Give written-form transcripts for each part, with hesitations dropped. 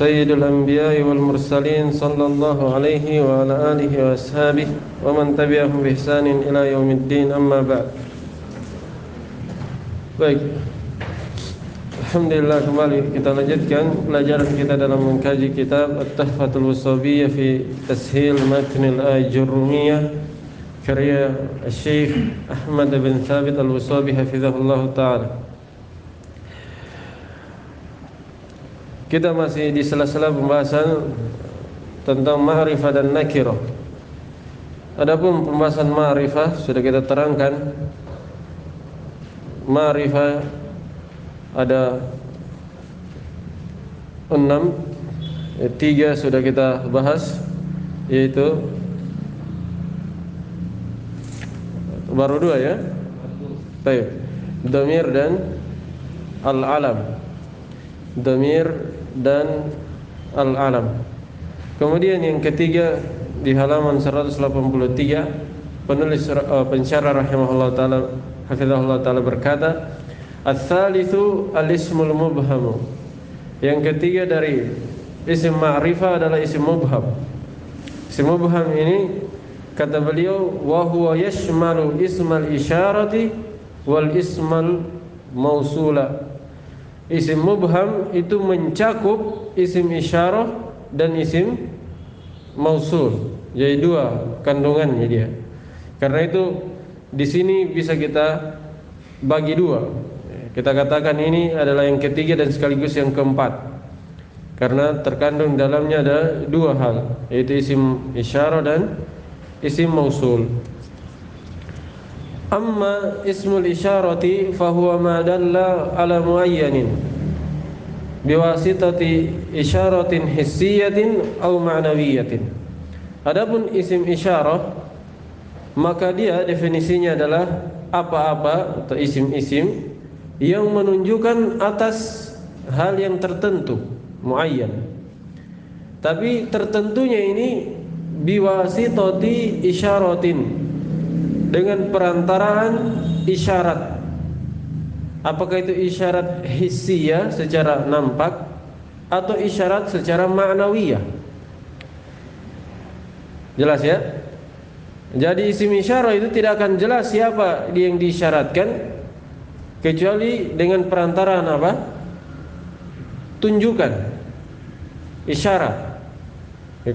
سيد الأنبياء والمرسلين صلى الله عليه وعلى آله وأصحابه ومن تبعهم بإحسان إلى يوم الدين أما بعد. Baik, alhamdulillah kembali kita lanjutkan pelajaran kita dalam mengkaji kitab At-Tuhfatul Washabiyah fi Tashil Matn al-Ajurrumiyah karya Syekh Ahmad bin Thabit Al-Washabi hafizahullah ta'ala. Kita masih di sela-sela pembahasan tentang ma'rifah dan nakirah. Adapun pembahasan ma'rifah sudah kita terangkan. Ma'rifah ada 6, 3 sudah kita bahas, yaitu baru 2 ya. Baik, dhamir dan al-alam. Dhamir dan al-alam. Kemudian yang ketiga di halaman 183 penulis pensyarah rahimahullah taala hafizahullah taala berkata, "Ats-tsalitsu al-ismul mubham." Yang ketiga dari isim ma'rifah adalah isim mubham. Isim mubham ini kata beliau, "Wa huwa yashmalu ismal isyarati wal ismal mausula." Isim mubham itu mencakup isim isyarah dan isim mausul. Jadi 2 kandungannya dia. Karena itu di sini bisa kita bagi 2. Kita katakan ini adalah yang ketiga dan sekaligus yang keempat. Karena terkandung dalamnya ada 2 hal, yaitu isim isyarah dan isim mausul. Amma ismul isyarati fahuwa ma dalla ala muayyanin biwasitati isyaratin hissiyatin aw ma'nawiyatin. Adapun isim isyarah, maka dia definisinya adalah apa-apa atau isim-isim yang menunjukkan atas hal yang tertentu, muayyan. Tapi tertentunya ini biwasitati isyaratin, dengan perantaraan isyarat. Apakah itu isyarat hissiyah secara nampak atau isyarat secara ma'nawiyah? Jelas ya? Jadi isim isyarat itu tidak akan jelas siapa yang diisyaratkan kecuali dengan perantaraan apa? Tunjukan, isyarat.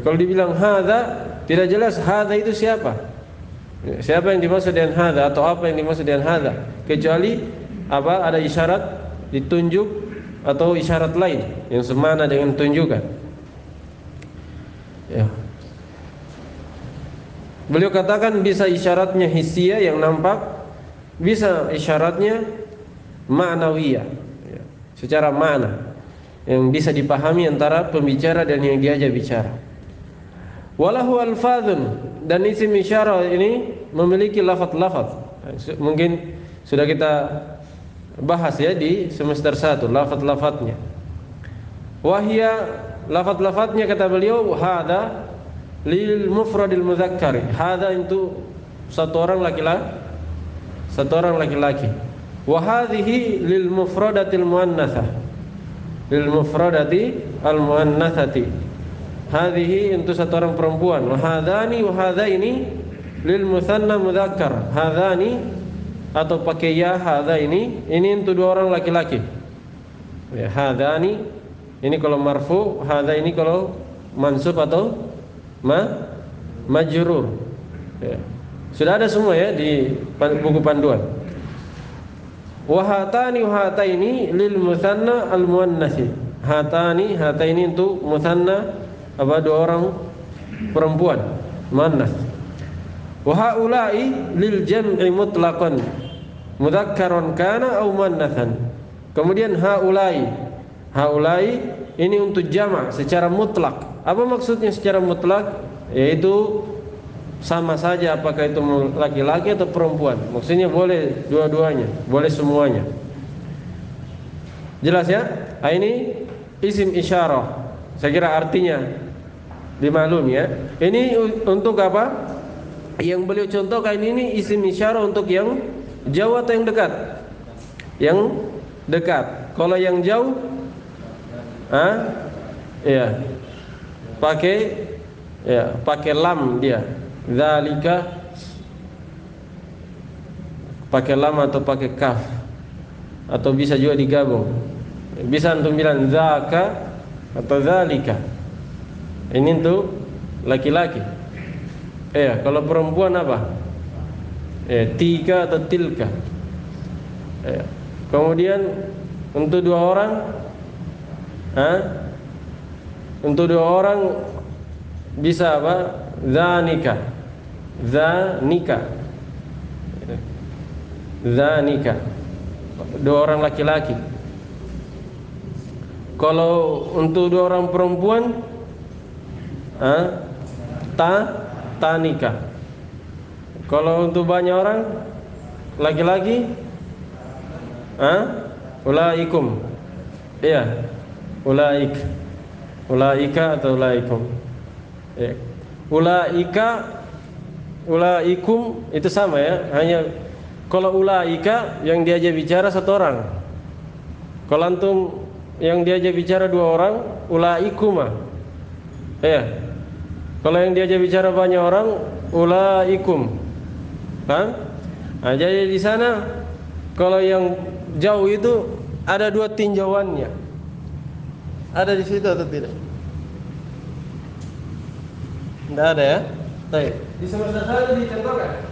Kalau dibilang hadza, tidak jelas hadza itu siapa. Siapa yang dimaksud dengan hadza atau apa yang dimaksud dengan hadza, kecuali apa? Ada isyarat ditunjuk atau isyarat lain yang semana dengan tunjukan. Ya. Beliau katakan bisa isyaratnya hissiyah yang nampak, bisa isyaratnya ma'nawiyah, ya, secara makna yang bisa dipahami antara pembicara dan yang diajak bicara. Walahu alfadzun, dan isim isyarah ini memiliki lafaz-lafaz. Mungkin sudah kita bahas ya di semester 1 lafaz-lafaznya. Wahia, lafaz-lafaznya kata beliau, hadza lil mufradil mudzakkari. Hadza itu satu orang laki-laki. Wa hadhihi lil mufradatil muannatsah. Lil mufradati al muannatsati. Hadhihi untuk satu orang perempuan. Wa hadzani wa hadzaini lil mutsanna mudzakkar. Hadzani atau pakai ya, hadza ini untuk 2 orang laki-laki. Ya, hadzani ini kalau marfu, hadza ini kalau mansub atau majrur. Ya. Sudah ada semua ya di buku panduan. Wa hatani wa hataini lil mutsanna al muannats. Hatani, hataini untuk mutsanna apa 2 orang perempuan, muannats. Wa haula'i lil jam'i mutlaqan mudzakkaran kana aw muannatsan. Kemudian haula'i ini untuk jamak secara mutlak. Apa maksudnya secara mutlak? Yaitu sama saja apakah itu laki-laki atau perempuan. Maksudnya boleh dua-duanya, boleh semuanya. Jelas ya? Ini isim isyarah. Saya kira artinya dimaklum ya. Ini untuk apa? Yang beliau contohkan ini isim isyarah untuk yang jauh atau yang dekat? Yang dekat. Kalau yang jauh, Ya, pakai pakai lam dia. Zalika pakai lam atau pakai kaf, atau bisa juga digabung. Bisa antum bilang zaka atau zalika. Ini untuk laki-laki. Kalau perempuan apa? Tika atau tilka. Kemudian untuk dua orang, untuk dua orang bisa apa? Zanika, zanika, zanika. Dua orang laki-laki. Kalau untuk dua orang perempuan, tanika. Kalau untuk banyak orang laki-laki, ulaikum. Iya, ulaika atau ulaikum. Ulaikum itu sama ya. Hanya kalau ulaika yang diajak bicara satu orang. Kalau antum yang diajak bicara dua orang, ulaikuma. Kalau yang diajak bicara banyak orang, ulaikum. Paham? Jadi di sana kalau yang jauh itu ada dua tinjauannya. Ada di situ atau tidak? Tidak ada ya? Baik. Di semester 1 dicontohkan.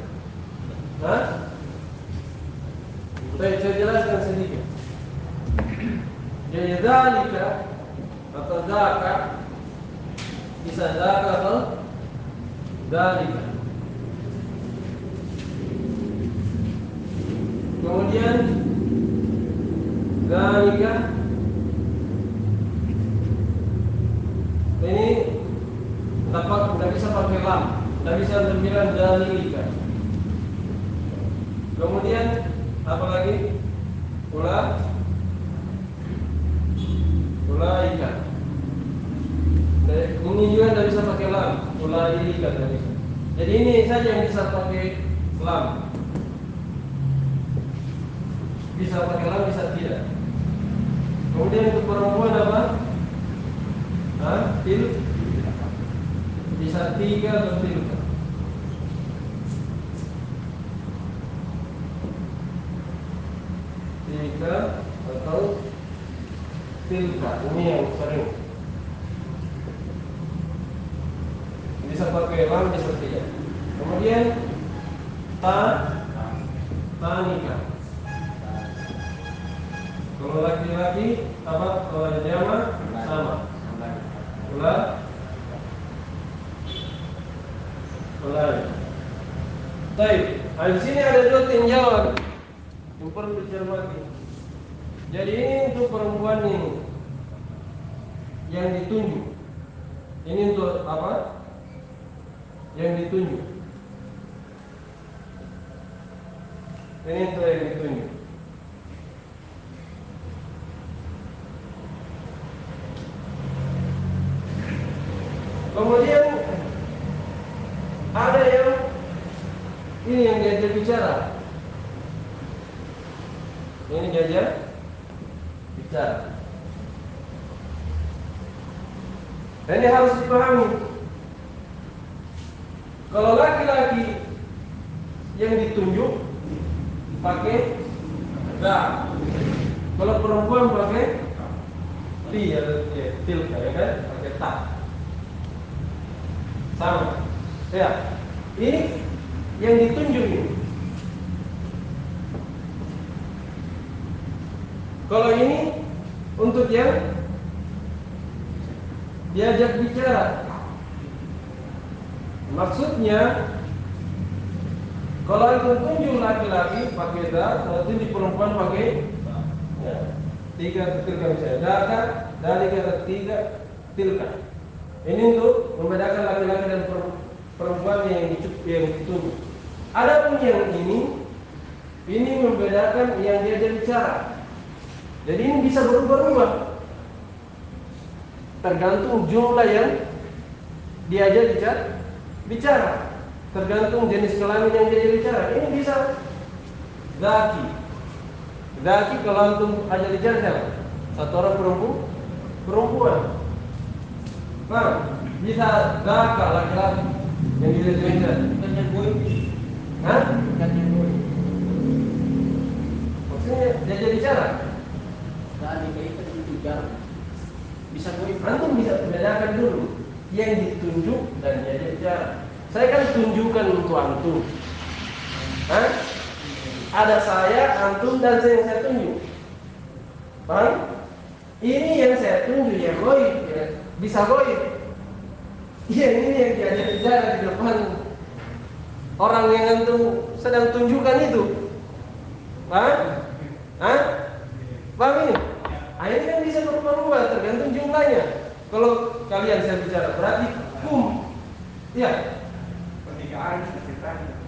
Baik, saya jelaskan sedikit. Jadi zalika atau zaka, bisa zaka atau zalika. Kemudian zalika ini tidak bisa pakai lam, tidak bisa terbilang zalika. Kemudian apa lagi? Ulaika. Ini juga tidak bisa pakai lam, ulaika tidak bisa. Jadi ini saja yang bisa pakai lam. Bisa pakai lam, bisa tidak. Kemudian untuk perempuan apa? Bisa tiga atau tilka. Tiga atau tilka. Ini yang sering. Bisa pakai lam, bisa tidak. Kemudian tanika. Kalau laki-laki apa? Kalau jama sama. Baik. Di sini ada dua tinjauan yang perlu dicermati. Jadi ini untuk perempuan ini yang ditunjuk. Ini untuk apa? Yang ditunjuk. Ini untuk yang ditunjuk. Kemudian ada yang ini yang diajak bicara. Ini diajak bicara. Dan ini harus dipahami. Kalau laki-laki yang ditunjuk pakai da. Kalau perempuan pakai tilka, ya kan? Pakai ta. Sama. Ya. Ini yang ditunjuk ini. Kalau ini untuk yang diajak bicara. Maksudnya kalau itu tunjuk laki-laki pakai da, kalau tunjuk perempuan pakai tiga tilka misalnya. Daka, dalika, tiga tilka. Ini untuk membedakan laki-laki dan perempuan yang ditunjuk. Adapun yang ini membedakan yang diajak bicara. Jadi ini bisa berubah-ubah tergantung jumlah yang diajak bicara, tergantung jenis kelamin yang diajak bicara. Ini bisa zaki kalau antum ajak bicara satu orang perempuan. Paham? Bisa zakar laki-laki yang dilihat-lihat. Bukannya boy. Hah? Bukannya boy. Maksudnya dia bicara. Tadi kita bicara. Bisa boy. Antum bisa bedakan dulu yang ditunjuk dan dia bicara. Saya kan tunjukkan untuk antum. Hah? Ada saya, antum, dan saya yang saya tunjuk. Paham? Ini yang saya tunjuk ya goib, ya. Bisa goib. Iya, ini yang diajak bicara di depan orang yang antum sedang tunjukkan itu. Paham? Hah? Paham ini? Ini kan bisa berubah-ubah tergantung jumlahnya. Kalau kalian saya bicara berarti kum. Iya. Pertigaan,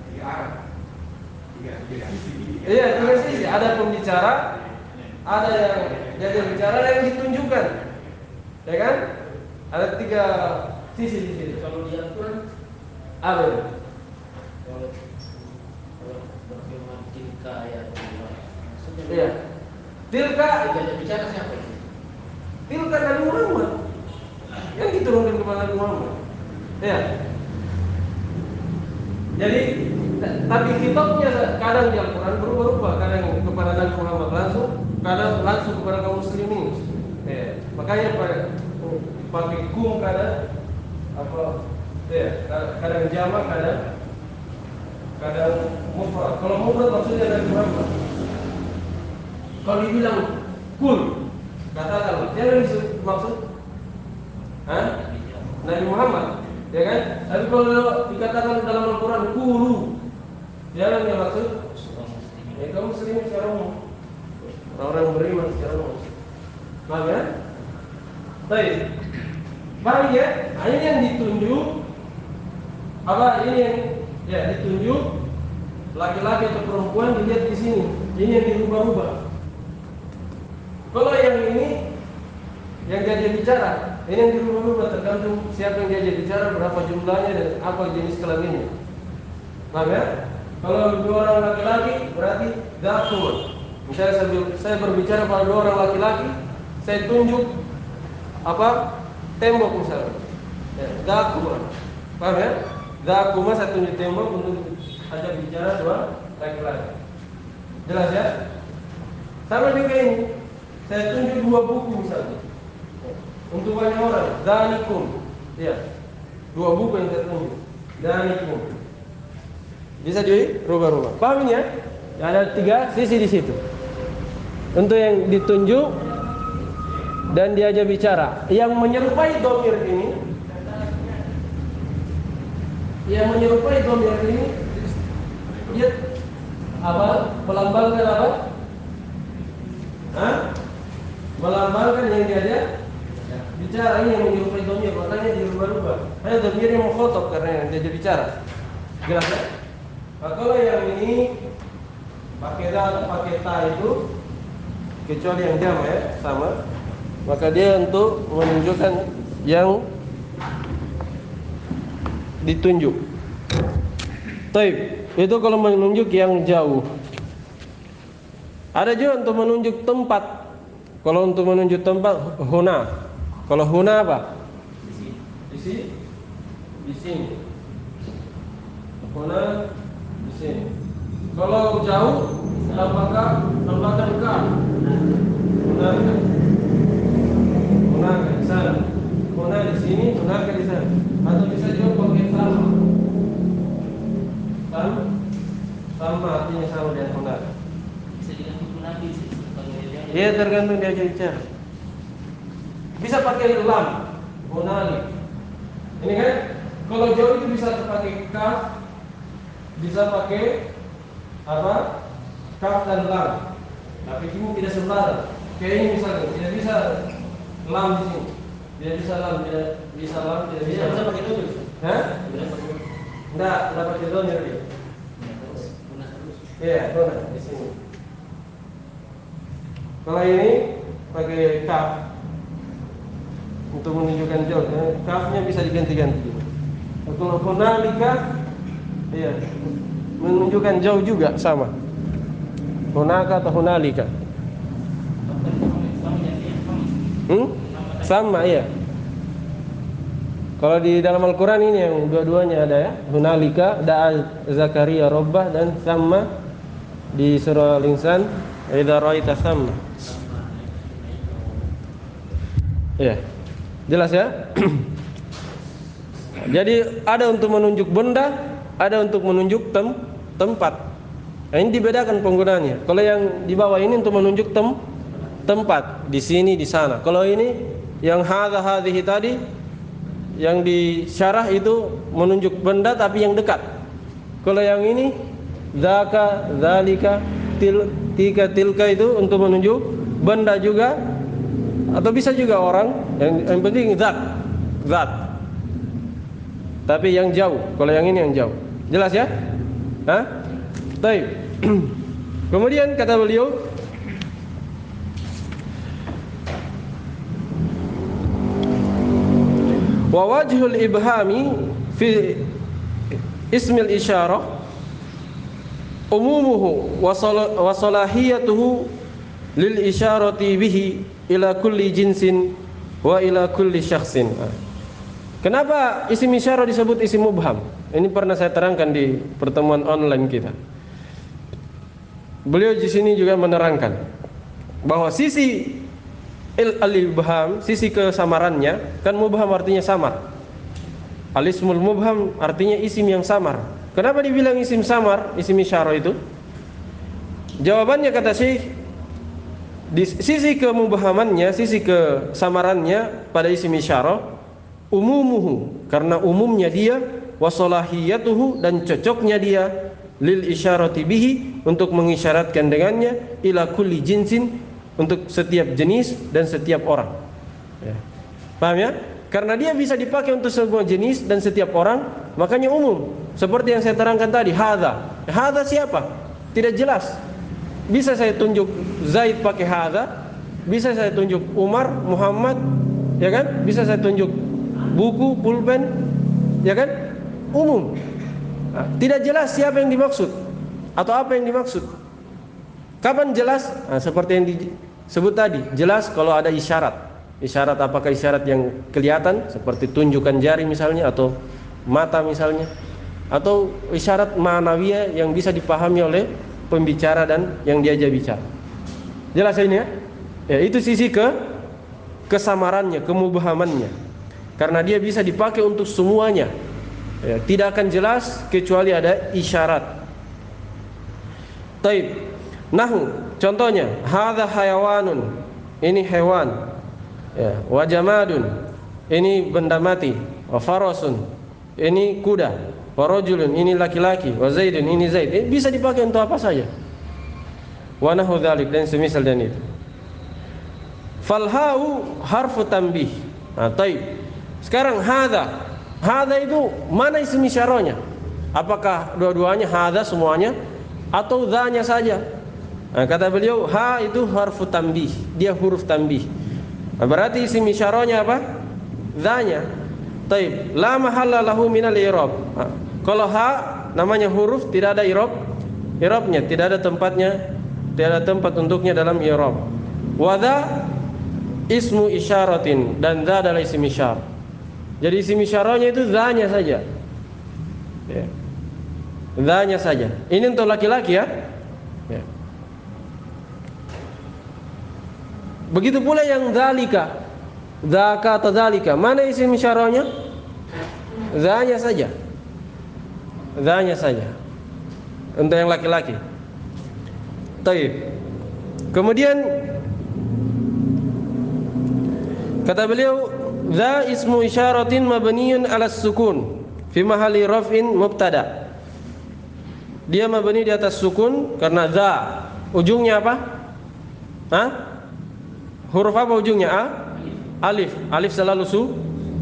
tiga arah. Tiga sisi. Iya, tiga sisi. Ada pembicara, ada yang jadi bicara, ada yang ditunjukkan. Ya kan? Ada tiga sisi di situ. Kalau di Al-Quran, Apa itu? kalau berfirman tilka ayat Allah. Iya. Tilka, Tidak bicara siapa itu? tilka Nabi Muhammad yang diturunkan kepada Nabi Muhammad. Iya. Jadi, tapi kitabnya kadang di Al-Quran berubah-ubah, kadang kepada Nabi Muhammad langsung, kadang langsung kepada kaum muslimin. Ya, makanya pakai kum kadang apa? Ya, kadang jamak, kadang mufrad. Kalau mufrad maksudnya Nabi Muhammad. Kalau dibilang kul, katakan jangan maksud, Nabi Muhammad. Ya kan? Tapi kalau dikatakan dalam Al-Quran kulu, jangan yang maksud kaum muslimin secara umum, orang yang beriman secara umum. Paham ya? Baik. Paham ya? Ini yang ditunjuk apa? Ini yang ya ditunjuk laki-laki atau perempuan dilihat di sini. Ini yang dirubah-rubah. Kalau yang ini yang diajak bicara, ini yang dirubah-rubah tergantung siapa yang diajak bicara, berapa jumlahnya dan apa jenis kelaminnya. Paham ya? Kalau dua orang laki-laki berarti dakur. Misalnya saya berbicara pada dua orang laki-laki, saya tunjuk apa? Tembok misalnya. Ya, dakur. Paham ya? Dakur saya tunjuk tembok untuk ajak bicara dua laki-laki. Jelas ya? Sama juga ini. Saya tunjuk dua buku misalnya. Untuk banyak orang, danikum. Ya. Dua buku yang saya tunjuk. Danikum. Bisa dirubah-rubah. Paham ini ya? Ada tiga sisi di situ. Untuk yang ditunjuk dan diajak bicara. Yang menyerupai dhamir ini, dia apa? Melambangkan apa? Melambangkan yang diajak bicara. Ini yang menyerupai dhamir, makanya dirubah-rubah. Hanya dhamir yang mukhatab karena yang diajak bicara. Jelas ya? Nah, kalau yang ini pakai da atau pakai ta itu, kecuali yang jama ya sama, maka dia untuk menunjukkan yang ditunjuk. Taib, itu kalau menunjuk yang jauh. Ada juga untuk menunjuk tempat. Kalau untuk menunjuk tempat, huna. Kalau huna apa? Di sini. Di sini. Huna di sini. Kalau jauh, tambahkan ka. Huna di sana. Huna di sini, huna di sana. Atau bisa juga pakai sama. Sama artinya sama dengan huna. Bisa diganti nabi sih. Iya, tergantung dia bicara. Bisa pakai lam, hunali. Ini kan kalau jauh itu bisa pakai kaf, bisa pakai apa? Kaf dan lam. Tapi ini tidak sembarang. Kayak ini misalnya, tidak bisa lam di sini. Tidak bisa lam, tidak bisa lam, tidak bisa. Bisa pakai dulu. Hah? Bisa pakai dulu. Enggak pakai dhamir dia. Terus guna terus. Iya, dona di sini. Kalau ini pakai kaf untuk menunjukkan jauh, kafnya bisa diganti-ganti. Kalau hunalika, iya, menunjukkan jauh juga sama. Hunaka atau hunalika. Sama iya. Kalau di dalam Al-Quran ini yang dua-duanya ada ya. Hunalika da'a Zakaria Rabbah, dan sama di surah Al-Insan idza ra'aita thamma. Ya. Jelas ya? Jadi ada untuk menunjuk benda, ada untuk menunjuk tempat. Nah, ini dibedakan penggunaannya. Kalau yang di bawah ini untuk menunjuk tempat, di sini, di sana. Kalau ini yang hadza hadhihi tadi, yang di syarah itu menunjuk benda tapi yang dekat. Kalau yang ini dzaka, dzalika, tilka itu untuk menunjuk benda juga, atau bisa juga orang. Yang penting zat. Tapi yang jauh. Kalau yang ini yang jauh. Jelas ya? Hah? Baik. Kemudian kata beliau, wa wajhul ibhami fi ismil isyarah umumuhu wa salahiyatuhu lil isyarati bihi ila kulli jinsin wa ila kulli syakhsin. Kenapa isim isyarah disebut isim mubham? Ini pernah saya terangkan di pertemuan online kita. Beliau di sini juga menerangkan bahwa sisi al-ibham, sisi kesamarannya, kan mubham artinya samar. Al-ismul mubham artinya isim yang samar. Kenapa dibilang isim samar, isim isyarah itu? Jawabannya kata Syekh, di sisi kemubhamannya, sisi kesamarannya pada isim isyarah, umumuhu, karena umumnya dia, wasolahiyatuhu, dan cocoknya dia, lil isyarati bihi, untuk mengisyaratkan dengannya, ila kulli jinsin, untuk setiap jenis dan setiap orang ya. Paham ya? Karena dia bisa dipakai untuk semua jenis dan setiap orang, makanya umum. Seperti yang saya terangkan tadi, hadza. Hadza siapa? Tidak jelas. Bisa saya tunjuk Zaid pakai hadza, bisa saya tunjuk Umar, Muhammad, ya kan? Bisa saya tunjuk buku, pulpen, ya kan? Umum. Nah, tidak jelas siapa yang dimaksud atau apa yang dimaksud. Kapan jelas? Nah, seperti yang disebut tadi, jelas kalau ada isyarat. Isyarat apakah isyarat yang kelihatan seperti tunjukkan jari misalnya, atau mata misalnya, atau isyarat ma'nawiyah yang bisa dipahami oleh pembicara dan yang diajak bicara. Jelas ini ya? Ya, itu sisi kesamarannya, kemubhamannya. Karena dia bisa dipakai untuk semuanya. Ya, tidak akan jelas kecuali ada isyarat. Taib. Nahu, contohnya, hadza hayawanun, ini hewan. Ya, wa jamadun, ini benda mati. Wa farasun, ini kuda. Wa rajulun, ini laki-laki. Wa zaidun, ini zaid. Ini bisa dipakai untuk apa saja. Wa nahu dzalik, dan semisal dan itu. Falhau harfu tanbih. Nah, taib. Sekarang hadza. Hadza itu mana isim isyarahnya? Apakah dua-duanya hadza semuanya atau dzanya saja? Nah, kata beliau, ha itu harfu tanbih, dia huruf tanbih. Nah, berarti isim isyarahnya apa? Dzanya. Taib. La mahalla lahu minal i'rab. Nah, kalau ha namanya huruf, tidak ada i'rabnya, tidak ada tempatnya, tidak ada tempat untuknya dalam i'rab. Wa dza ismu isyaratin, dan dza adalah isim isyarah. Jadi isim isyarahnya itu dzanya saja. Ya. Dzanya saja. Ini untuk laki-laki ya. Ya. Begitu pula yang dzalika, dzaka atau dzalika, mana isim isyarahnya? Dzanya saja. Dzanya saja. Untuk yang laki-laki. Taib. Kemudian kata beliau, dza ismu isyaratin mabniyun 'ala sukun fi mahalli raf'in mubtada. Dia mabni di atas sukun karena dza ujungnya apa? Hah? Huruf apa ujungnya? Alif. Alif selalu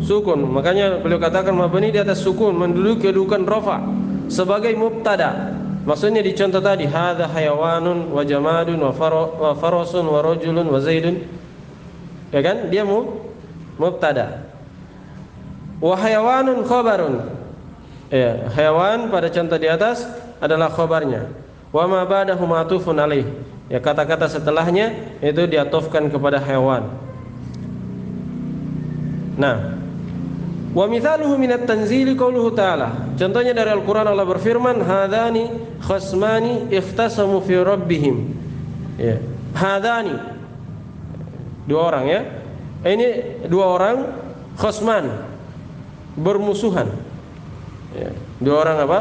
sukun. Makanya beliau katakan mabni di atas sukun, menduduki kedudukan rafa sebagai mubtada. Maksudnya di contoh tadi, hadza hayawanun wa jamadun wa farasun wa rajulun wa zaidun. Ya kan? Dia mubtada. Wa hayawanun khabarun. Ya, hayawan pada contoh di atas adalah khabarnya. Wa ma ba'dahu ma'tufun alaih. Ya, kata-kata setelahnya itu diatofkan kepada hewan. Nah, Wa mithaluhu minat tanzili qauluhu ta'ala. Contohnya dari Al-Qur'an Allah berfirman, "Hadzani khasmani ikhtasamu fi rabbihim." Ya. Hadzani. Dua orang ya. Ini dua orang khasman, bermusuhan. Ya. Dua orang apa?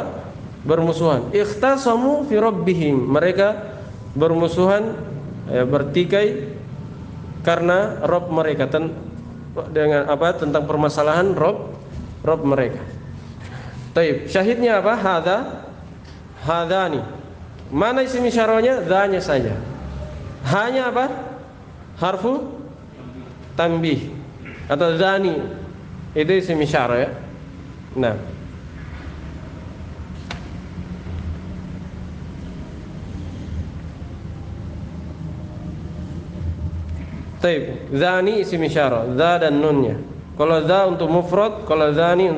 Bermusuhan. Ikhtasamu fi rabbihim. Mereka bermusuhan, ya, bertikai karena Rabb mereka, dengan apa, tentang permasalahan Rabb mereka. Taib, syahidnya apa? Hadani. Mana isim isyarahnya? Dzanya saja. Hanya apa? Harfu tanbih atau dzani. Itu isim isyarah ya. Nah. Taib, dzani isim isyarah, dza dan nunnya. Kalau dza untuk mufrad, kalau dzani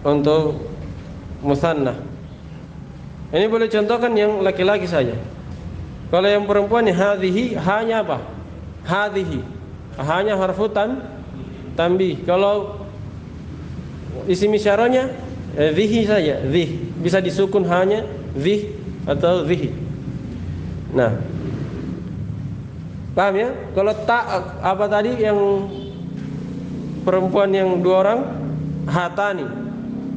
untuk musanna. Ini boleh contohkan yang laki-laki saja. Kalau yang perempuan hadhihi, hanya apa? Hadhihi. Hanya harfu tanbih. Kalau isim isyarahnya dhihi saja, dhih. Bisa disukun hanya dhih atau dhihi. Nah, paham ya? Kalau tak apa tadi yang perempuan yang dua orang, hatani.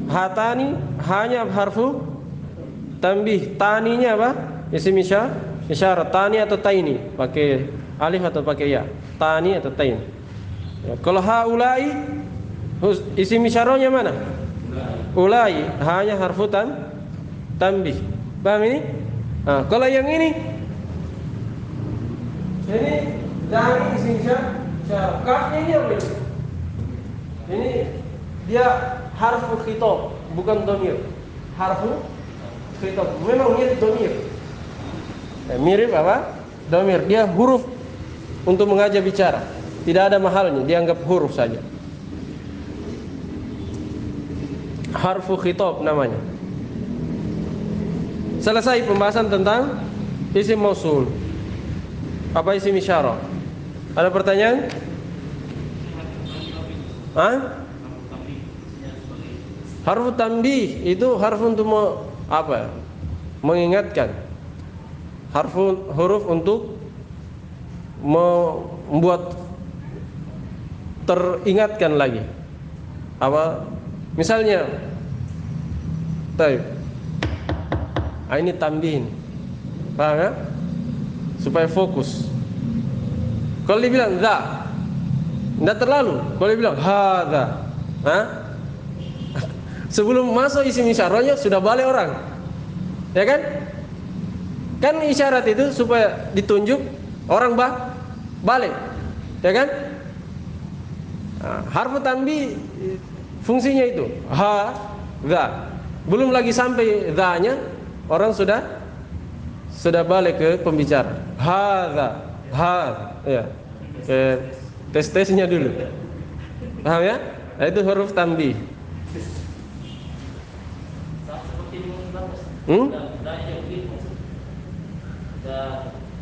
Hatani hanya harfu tanbih. Taninya apa? Isim isyarah. Tani atau taini, pakai alif atau pakai ya. Tani atau tain. Ya, kalau haulai isim isyarahnya mana? Ulai hanya harfu tanbih. Paham ini? Nah, kalau yang ini dari isim isyarah. Kafnya ini apa ini? Ini dia harfu khitab, bukan dhamir. Harfu khitab. Memang mirip dhamir. Mirip apa? Dhamir. Dia huruf untuk mengajak bicara. Tidak ada mahalnya, dianggap huruf saja. Harfu khitab namanya. Selesai pembahasan tentang isim mausul. Apa isim isyarah? Ada pertanyaan? Hah? Harfu tanbih itu harfu untuk apa? Mengingatkan. Huruf untuk membuat teringatkan lagi. Apa? Misalnya, ini tambihin. Paham ya? Supaya fokus. Kalau dia bilang za, tidak terlalu. Kalau dia bilang hadza, sebelum masuk isim isyarahnya sudah balik orang, ya kan? Kan isyarat itu supaya ditunjuk orang balik, ya kan? Harfu tanbih fungsinya itu hadza. Belum lagi sampai za-nya, orang sudah balik ke pembicara. Hadza, ya. Tes-tesnya dulu. Paham ya? Nah, itu huruf tanbih.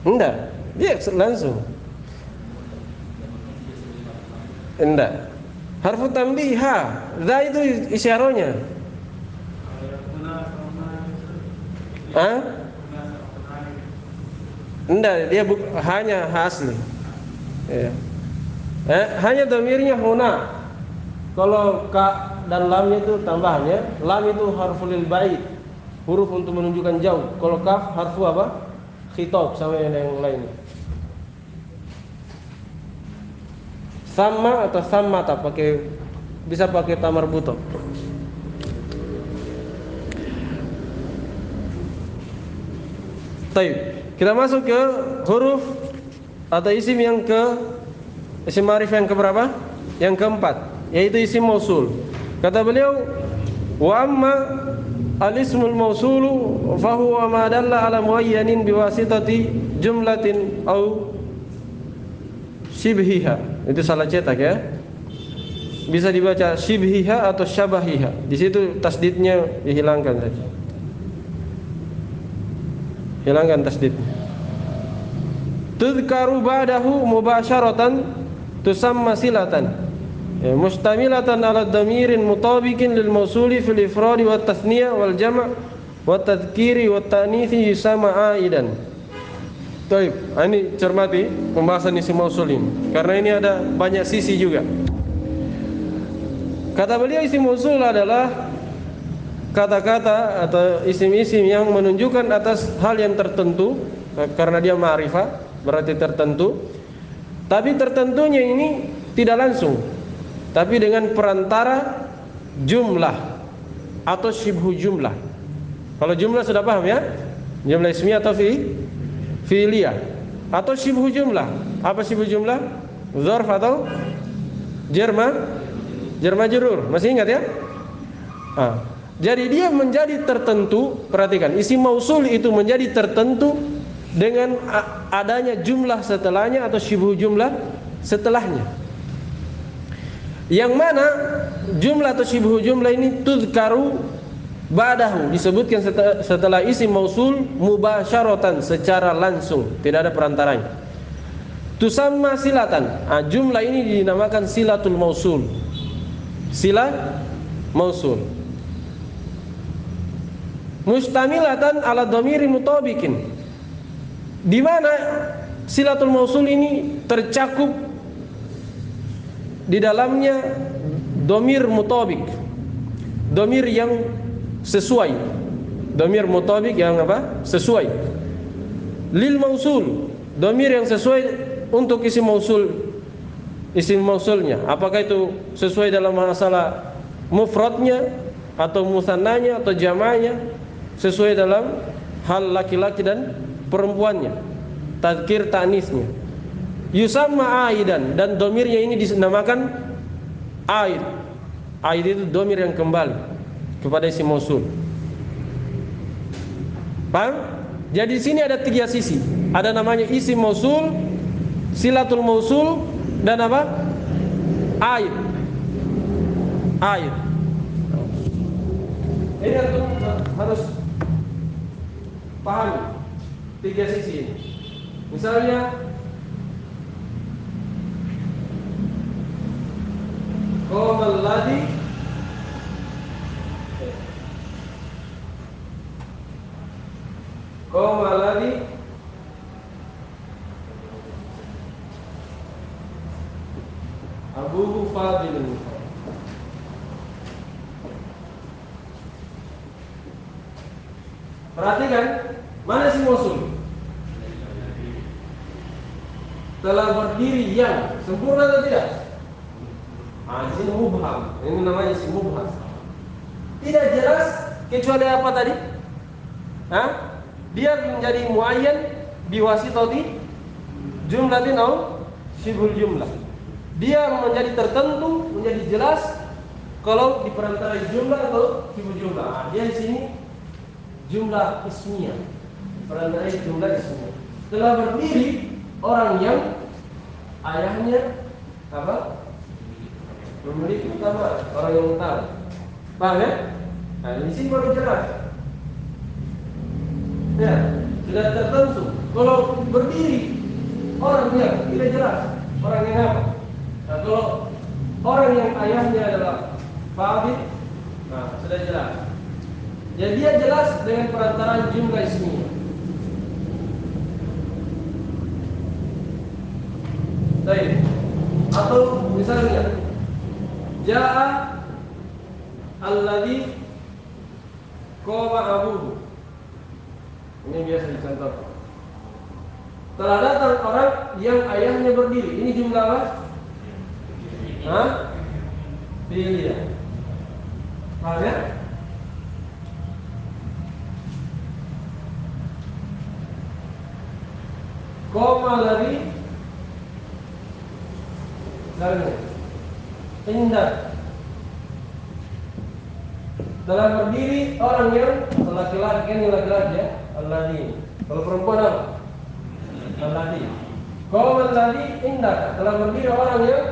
Enggak, dia langsung. Enggak. Harfu tanbih za itu isyarahnya. Enggak, dia hanya asli. Ya. Hanya dhamirnya huna. Kalau ka dan lamnya itu tambahannya. Lam itu harful lil ba'id, huruf untuk menunjukkan jauh. Kalau kaf harfu apa? Khitab sama yang lainnya. Sama atau samata bisa pakai tamar buto. Baik, kita masuk ke huruf atau isim isim ma'rifah yang keberapa? Yang keempat, yaitu isim mausul. Kata beliau, wa amma al-ismul mausulu fa huwa ma dalla ala muayyanin biwasitati jumlatin au shibhiha. Itu salah cetak ya. Bisa dibaca shibhiha atau syabahiha. Di situ tasdidnya dihilangkan saja. Hilangkan tasdid. Tudkaru ba'dahu mubasyaratan tusamma silatan. mustamilatan ala dhamirin mutabiqin lil mausuli fil ifradi wat tasniyah wal jama' wat tadhkiri wat ta'nitsi yusama aidan. Baik, ini cermati pembahasan isim mausul ini karena ini ada banyak sisi juga. Kata beliau isim mausul adalah kata-kata atau isim-isim yang menunjukkan atas hal yang tertentu karena dia ma'rifah berarti tertentu. Tapi tertentunya ini tidak langsung, tapi dengan perantara jumlah atau syibhu jumlah. Kalau jumlah sudah paham ya? Jumlah ismiyah atau fi'liyah atau syibhu jumlah. Apa syibhu jumlah? Dzarf atau jar majrur. Masih ingat ya? Jadi dia menjadi tertentu, perhatikan, isim mausul itu menjadi tertentu dengan adanya jumlah setelahnya atau syibhu jumlah setelahnya. Yang mana jumlah atau syibhu jumlah ini tuzkaru ba'dahu, disebutkan setelah isim mausul mubasyaratan, secara langsung, tidak ada perantaranya. Tusamma silatan. Jumlah ini dinamakan silatul mausul. Sila mausul. Mustamilatan ala dhamirin mutabiqin. Di mana silatul mausul ini tercakup di dalamnya dhamir mutabiq. Dhamir yang sesuai. Dhamir mutabiq yang apa? Sesuai. Lil mausul, dhamir yang sesuai untuk isim mausul. Isim mausulnya, apakah itu sesuai dalam masalah mufradnya atau musannanya atau jama'nya, sesuai dalam hal laki-laki dan perempuannya, tadzkir ta'nisnya. Yusamma aidan, dan domirnya ini dinamakan aid. Aid itu domir yang kembali kepada isim mausul. Paham? Jadi di sini ada tiga sisi. Ada namanya isim mausul, silatul mausul, dan apa? Aid. Aid. Ini harus pahami tiga sisi ini. Misalnya qamal ladzi abuhu fadilun. Perhatikan, mana isim mausul? Telah berdiri yang sempurna atau tidak? Isim mubham. Ini namanya isim mubham. Tidak jelas kecuali apa tadi? Dia menjadi muayyan biwasitati jumlatin au syibhul jumlah. Dia menjadi tertentu, menjadi jelas kalau di perantara jumlah atau syibhul jumlah. Dia di sini jumlah ismiyah, perantara jumlah ismiyah. Telah berdiri orang yang ayahnya apa? Memiliki utama, orang yang utama. Paham ya? Di sini baru jelas. Ya, sudah tertentu. Kalau berdiri orang yang tidak jelas, orang yang apa? Kalau orang yang ayahnya adalah fadil, sudah jelas. Jadi dia jelas dengan perantaraan jumlah ismiyah. Baik. Atau misalnya Ja'a alladzi qama abuhu. Ini biasa dicontohkan. Telah datang orang yang ayahnya berdiri. Ini jumlah apa? Fi'liyah. Paham ya? Qama alladzi indah. Telah berdiri orang yang laki-laki, ini laki-laki ya, alladzi. Kalau perempuan apa? Alladzi. Qama alladzi indah. Telah berdiri orang yang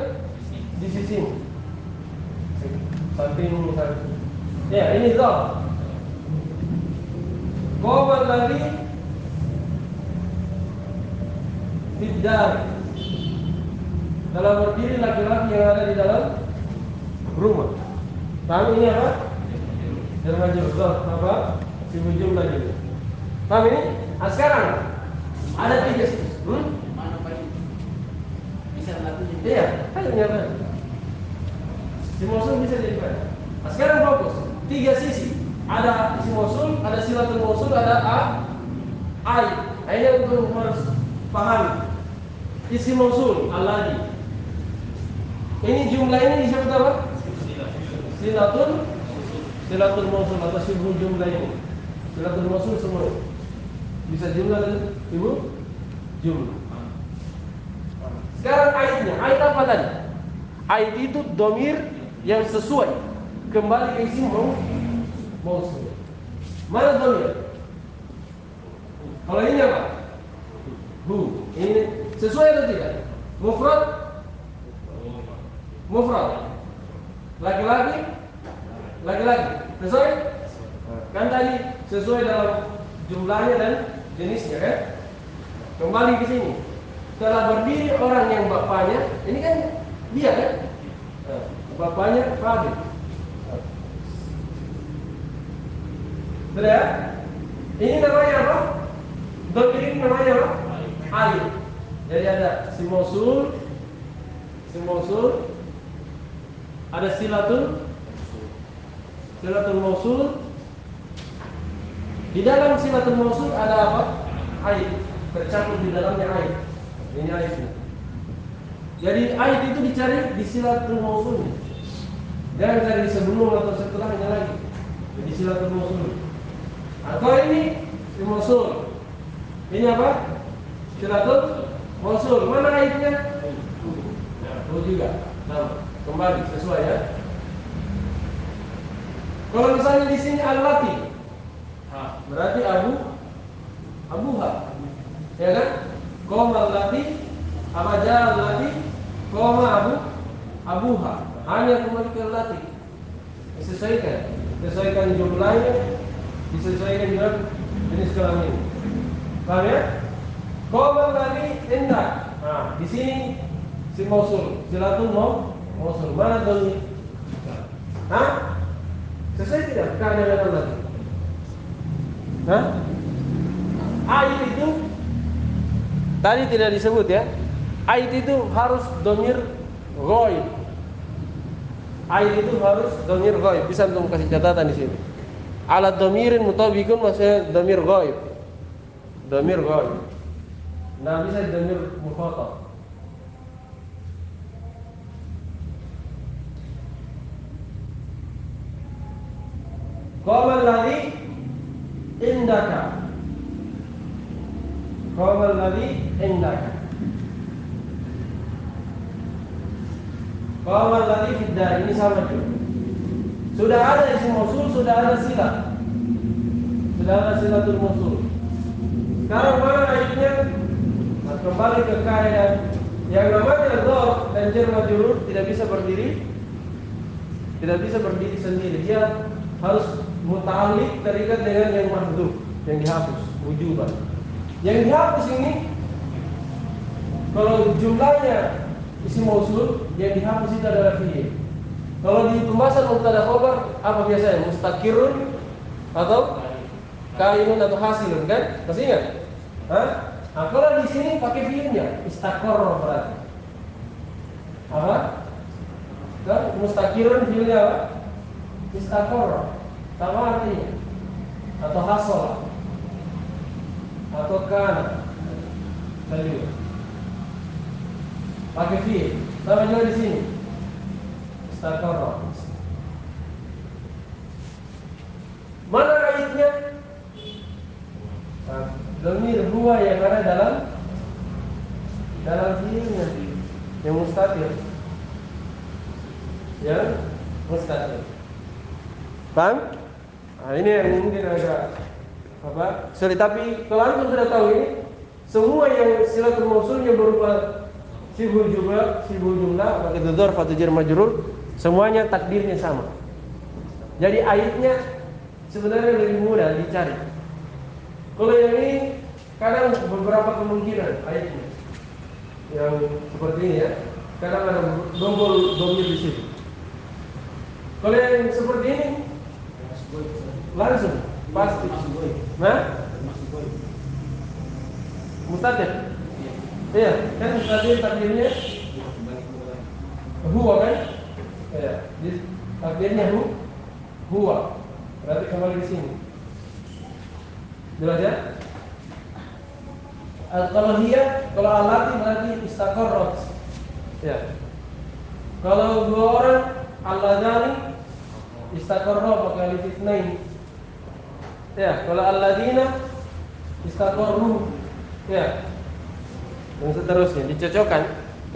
di sisimu. Sampingmu samping. Ya, ini zaf. Qama alladzi fiddar. Telah berdiri laki-laki yang ada di dalam rumah. Paham ini apa? Jar majrur apa? Sibuk jumlah juga. Paham ini? Nah, sekarang ada 3 sisi. Mana Pak ini? Bisa lakukan. Iya, kan ternyata. Isim mausul bisa jadi fa'il. Nah, sekarang fokus. 3 sisi. Ada isim mausul, ada silatul mausul, ada ai. Akhirnya untuk harus paham. Isim mausul alladhi. Ini jumlah ini disebut apa? Silatul mausul atau sibuk jumlah ini. Silatul mausul semua. Bisa jumlah dan ibu jumlah. Sekarang aitnya, ait apa tadi? Ait itu domir yang sesuai kembali ke isim mausul. Mana domir? Kalau ini apa? Hu. Ini sesuai atau tidak? Mufrad. Laki-laki. Sesuai? Kan tadi sesuai dalam jumlahnya dan jenisnya kan? Kembali ke sini. Telah berdiri orang yang bapaknya, ini kan dia kan? Bapaknya Fadil. Sudah ya? Ini namanya apa? Domir ini namanya apa? Alif. Jadi ada isim mausul, ada silatul mausul. Di dalam silatul mausul ada apa? Ait. Tercakup di dalamnya ait. Ini aitnya. Jadi ait itu dicari di silatul mausul. Jangan cari di sebelum atau setelahnya lagi. Di silatul mausul. Atau ini isim mausul. Ini apa? Silatul mausul. Mana aitnya? Oh juga. Nah, kembali sesuai ya. Kalau misalnya di sini al-lati, berarti abuha. Ya kan? Qoma al-lati, abaja al-lati, qoma abuha. Hanya kembali ke al-lati. Sesuaikan jumlahnya, disesuaikan juga jenis kelamin. Paham ya? Qoma al-lati indah. Nah, di sini si mausul, silatul mausul. Mana domir? Hah? Sesuai tidak keadaan lagi? Hah? Ait itu tadi tidak disebut ya. Ait itu harus domir ghaib. Ait itu harus domir ghaib. Bisa untuk kasih catatan di sini. Ala domirin mutabikun maksudnya domir ghaib. Domir ghaib. Nah, bisa domir mukhatab. Qama alladhi indaka. Qama alladhi indaka. Qama alladhi fid dar. Ini sama juga. Sudah ada isim mausul, sudah ada silat. Sudah ada silatul mausul. Sekarang mana aitnya? Nah, kembali ke kaidah yang namanya dharf dan jar majrur tidak bisa berdiri sendiri. Dia harus muta'alliq terikat dengan yang mahdhuf, yang dihapus, wujuban. Yang dihapus ini kalau jumlahnya isim mausul, yang dihapus itu adalah fi'il. Kalau di pembahasan mubtada khabar apa biasanya? Mustaqirrun atau kainun atau hasilun kan? Masih ingat? Hah? Nah, kalau di sini pakai fi'ilnya, istaqarra berarti. Apa? Kan mustaqirrun fi'ilnya apa? Istaqarra. Sama artinya. Atau hasal. Atau kana. Tadi. Pakai fi'il. Sama juga di sini. Istaqarra. Mana aitnya? Dhamir huwa yang ada dalam fi'ilnya yang mustatir. Yang mustatir. Paham? Nah, ini yang mungkin agak sulit, tapi kalau antum sudah tahu ini, semua yang silatul mausulnya berupa sibul jumlah, pakai dzarf atau jar majrur, semuanya takdirnya sama. Jadi ayatnya sebenarnya lebih mudah dicari. Kalau yang ini kadang beberapa kemungkinan ayatnya yang seperti ini ya, kadang ada double domir di situ. Kalau yang seperti ini langsung pasti. Nah, mustatir. Iya, kan mustatir takdirnya huwa kan? Ya, takdirnya huwa. Berarti kembali ke sini. Jelas ya? Kalau hiya, kalau alati berarti istaqarrat. Ya. Kalau dua orang alladzani istaqarra pakai alif itsnain. Ya, kalau alladina istaqarru. Ya. Dan seterusnya dicocokkan,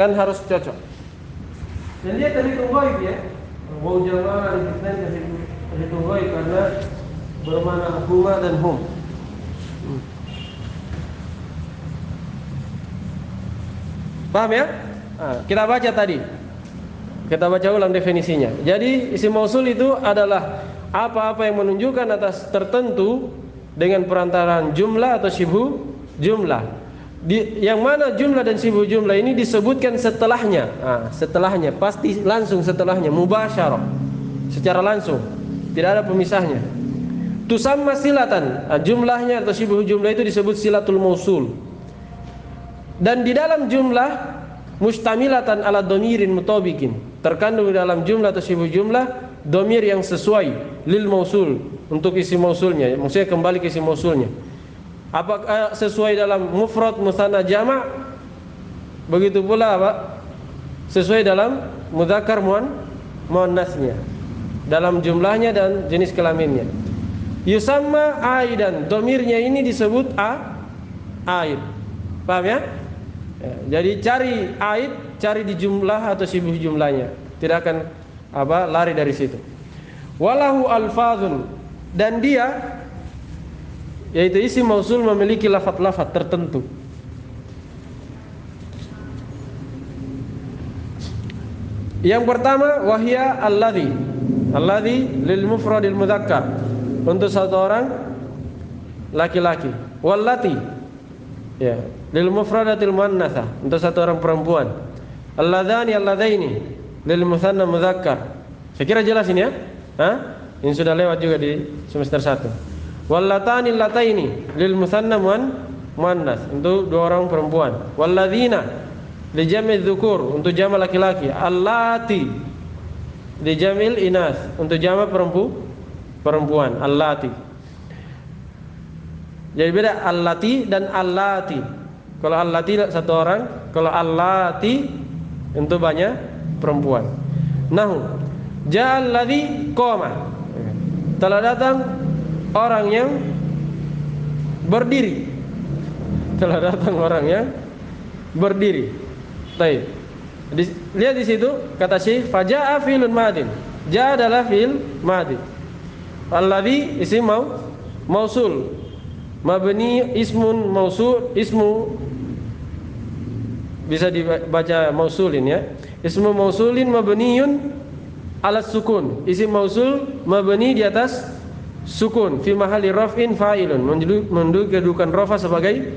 kan harus cocok. Dan dia terhitung ghaib ya. Wau jamaah alif itsnain terhitung ghaib karena bermana huma dan hum. Paham ya? Nah, kita baca tadi. Kita baca ulang definisinya. Jadi isim mausul itu adalah apa-apa yang menunjukkan atas tertentu dengan perantaraan jumlah atau syibhu jumlah. Yang mana jumlah dan syibhu jumlah ini disebutkan setelahnya. Setelahnya pasti langsung setelahnya mubasyarah. Secara langsung. Tidak ada pemisahnya. Tusamma silatan. Jumlahnya atau syibhu jumlah itu disebut silatul mausul. Dan di dalam jumlah mustamilatan ala domirin mutabikin, terkandung di dalam jumlah atau syibhu jumlah domir yang sesuai lil mausul, untuk isi mausulnya, maksudnya kembali ke isi mausulnya. Apakah sesuai dalam mufrad, mutsanna, jama'? Begitu pula apa? Sesuai dalam mudzakkar muannasnya, dalam jumlahnya dan jenis kelaminnya. Yusamma aidan, domirnya ini disebut aid. Paham ya? Jadi cari aid, cari di jumlah atau syibhu jumlahnya. Tidak akan lari dari situ. Walahu alfazun, dan dia yaitu isim mausul memiliki lafaz-lafaz tertentu. Yang pertama wahya alladhi lil mufradil mudzakkar, untuk satu orang laki-laki. Wallati, ya, lil mufradatil muannatsa, untuk satu orang perempuan. Alladzani alladzaini lil mutsanna mudzakkar. Saya kira jelas ini ya? Ini sudah lewat juga di semester 1. Wallatani allataini lil mutsanna muannats, untuk dua orang perempuan. Walladzina li jam'i dzukur, untuk jama' laki-laki. Allati li jam'il inas, untuk jama' perempuan. Allati. Jadi beda allati dan allati. Kalau allati satu orang, kalau allati untuk banyak perempuan. Nahu ja'al ladzi qama, telah datang orang yang berdiri. Telah datang orang yang berdiri. Baik. Lihat di situ kata Syekh, faja'a fi'lun madin. Ja adalah fi'il madin. Alladzi isim mausul. Mabni ismun mausul, ismu bisa dibaca mausulin ya. Ismu mausulin mabniyun ala sukun. Isim mausul mabni di atas sukun, fi mahalli raf'in fa'ilun, mendudukan rafa sebagai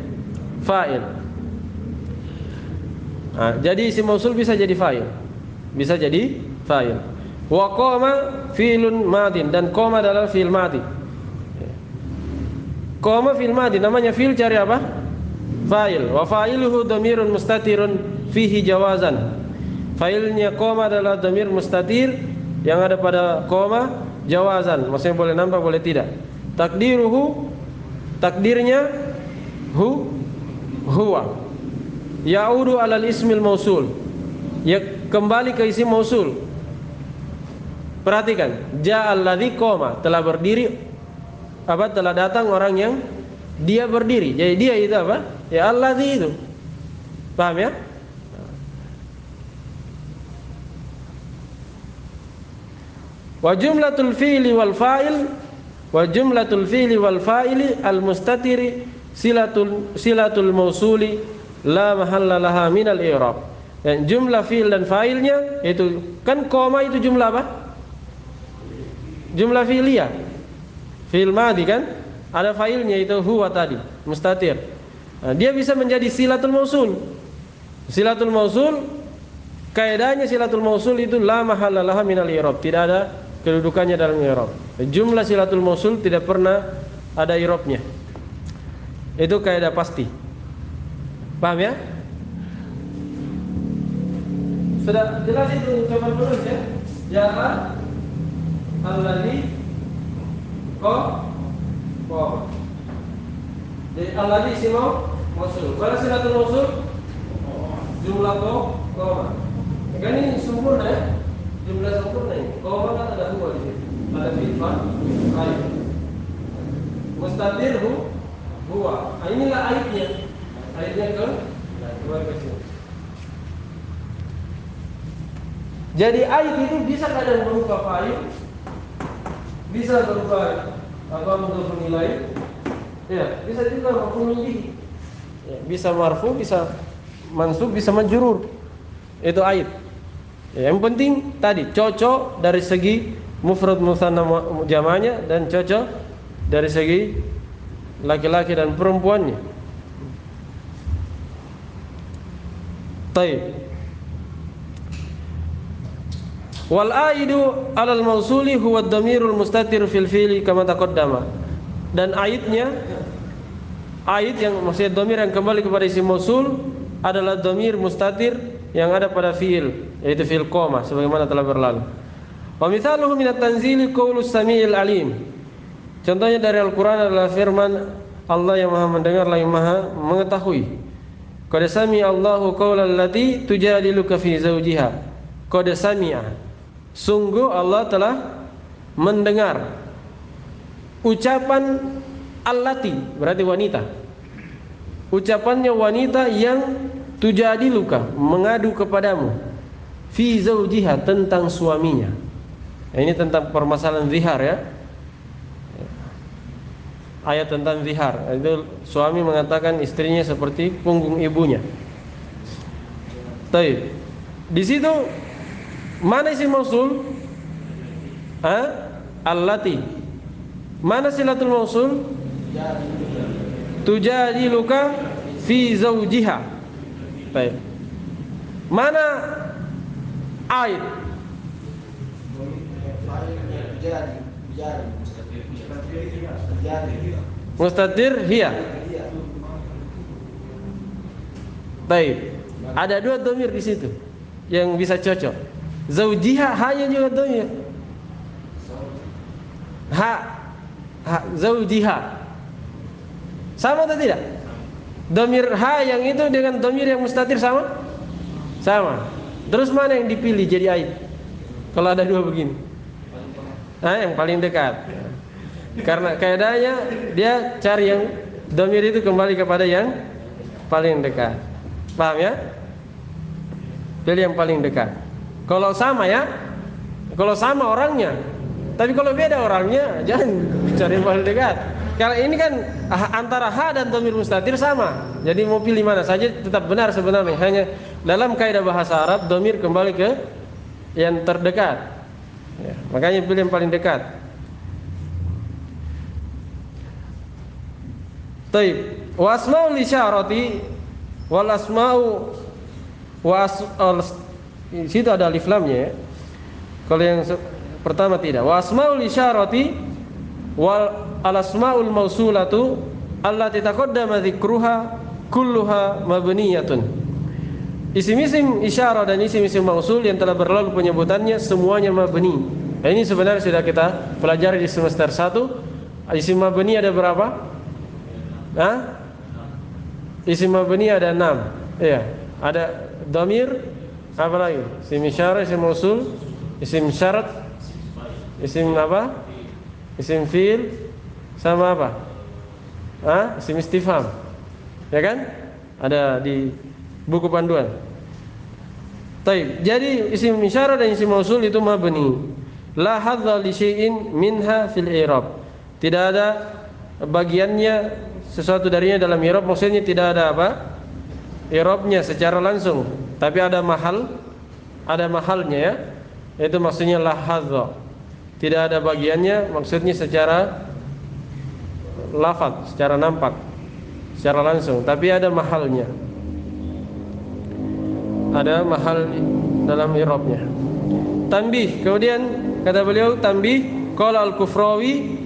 fa'il. Jadi isim mausul bisa jadi fa'il. Bisa jadi fa'il. Wa qama fi'lun madin, dan qama adalah fi'il madi. Qama fi'il madi, namanya fi'il cari apa? Fa'il. Wa fa'iluhu dhamirun mustatirun fihi jawazan. Fa'ilnya qama adalah dhamir mustatir yang ada pada qama jawazan, maksudnya boleh nambah boleh tidak. Takdiruhu, takdirnya huwa. Ya'udu alal ismil mausul, ya kembali ke isim mausul. Perhatikan, ja'al ladzi qama, telah berdiri, telah datang orang yang dia berdiri. Jadi dia itu apa? Ya alladzi itu. Paham ya? Wa jumlatul fi'li wal fa'il, wa jumlatul fi'li wal fa'ili al mustatiri silatul mausuli la mahalla laha minal i'rab. Dan jumlah fi'il dan fa'ilnya itu kan koma, itu jumlah apa? Jumlah fi'liyah. Fi'il madhi kan? Ada fa'ilnya itu huwa tadi, mustatir. Dia bisa menjadi silatul mausul. Silatul mausul, kaidahnya silatul mausul itu la mahalla laha minal i'rab, tidak ada kedudukannya dalam i'rab. Jumlah silatul mausul tidak pernah ada i'rabnya. Itu kaidah pasti. Paham ya? Sudah jelas itu, coba tulis ya. Ja'a alladzi qama. Jadi alladzi isim mausul. Mana silatul mausul? Jumlah qama. Kan ini sempurna ya? Jumlah sempurna ini. Qama kan ada dua di sini. Ada fi'il aib. Mustatir huwa. Inilah aibnya. Aibnya keluar ke sini. Jadi aib itu bisa kadang berupa fa'il, bisa berupa untuk menilai, ya, bisa juga maf'ulun bihi, ya, bisa marfu, bisa mansub, bisa majrur. Itu aib. Ya, yang penting tadi cocok dari segi mufrad musanna jamanya dan cocok dari segi laki-laki dan perempuannya. Taib. Wal aidu 'alal mausuli huwa ad-dhamirul mustatir fil fi'li kama taqaddama. Dan aidnya, aid yang maksudnya dhamir yang kembali kepada isim mausul adalah dhamir mustatir yang ada pada fi'il, yaitu fi'il qama sebagaimana telah berlalu. Wa mithaluhu min at-tanzili qaulus sami'il alim. Contohnya dari Al-Qur'an adalah firman Allah yang Maha mendengar lagi Maha mengetahui. Qad sami'a Allahu qaulal lati tujadiluka fi zawjiha. Qad sami'a. Sungguh Allah telah mendengar ucapan allati, berarti wanita. Ucapannya wanita yang tujadiluka, mengadu kepadamu, fi zawjiha, tentang suaminya. Nah, ini tentang permasalahan zihar ya. Ayat tentang zihar. Itu suami mengatakan istrinya seperti punggung ibunya. Baik. Di situ mana isim mausul? Allati. Mana silatul mausul? Tujadiluka fi zawjiha. Baik. Mana aid? Mustatir hiya. Baik. Ada dua dhamir di situ yang bisa cocok. Zaujiha hanya juga dhamir. Ha zaujiha. Sama atau tidak? Dhamir ha yang itu dengan dhamir yang mustatir sama? Sama. Terus mana yang dipilih jadi aid? Kalau ada dua begini. Yang paling dekat. Karena kaidahnya dia cari yang dhamir itu kembali kepada yang paling dekat. Paham ya? Pilih yang paling dekat. Kalau sama ya, kalau sama orangnya. Tapi kalau beda orangnya, jangan cari yang paling dekat. Karena ini kan antara ha dan dhamir mustatir sama. Jadi mau pilih mana saja tetap benar sebenarnya. Hanya dalam kaidah bahasa Arab dhamir kembali ke yang terdekat. Ya, makanya pilih yang paling dekat. Taib. Wa asmaul isyarati wal asma'u di situ ada alif lamnya ya. Kalau yang pertama tidak. Wa asmaul isyarati wal asmaul mausulatu allati taqaddama dzikruha kulluha mabniyatun. Isim-isim isyarah dan isim-isim mausul yang telah berlalu penyebutannya semuanya mabni. Nah, ini sebenarnya sudah kita pelajari di semester 1. Isim mabni ada berapa? Isim mabni ada 6. Iya, ada dhamir, apa lagi? Isim isyarah, isim mausul, isim syarat, isim apa? Isim fi'il sama apa? Isim istifham. Ya kan? Ada di buku panduan. Taib. Jadi isim isyarah dan isim mausul itu mabni. La hadza li syai'in minha fil i'rab. Tidak ada bagiannya sesuatu darinya dalam i'rab, maksudnya tidak ada apa? I'rabnya secara langsung, tapi ada mahalnya ya. Itu maksudnya la hadza. Tidak ada bagiannya, maksudnya secara lafaz, secara nampak, secara langsung, tapi ada mahalnya. Ada mahal dalam i'rabnya. Tanbih, kemudian kata beliau tanbih, qala al-Kufrawi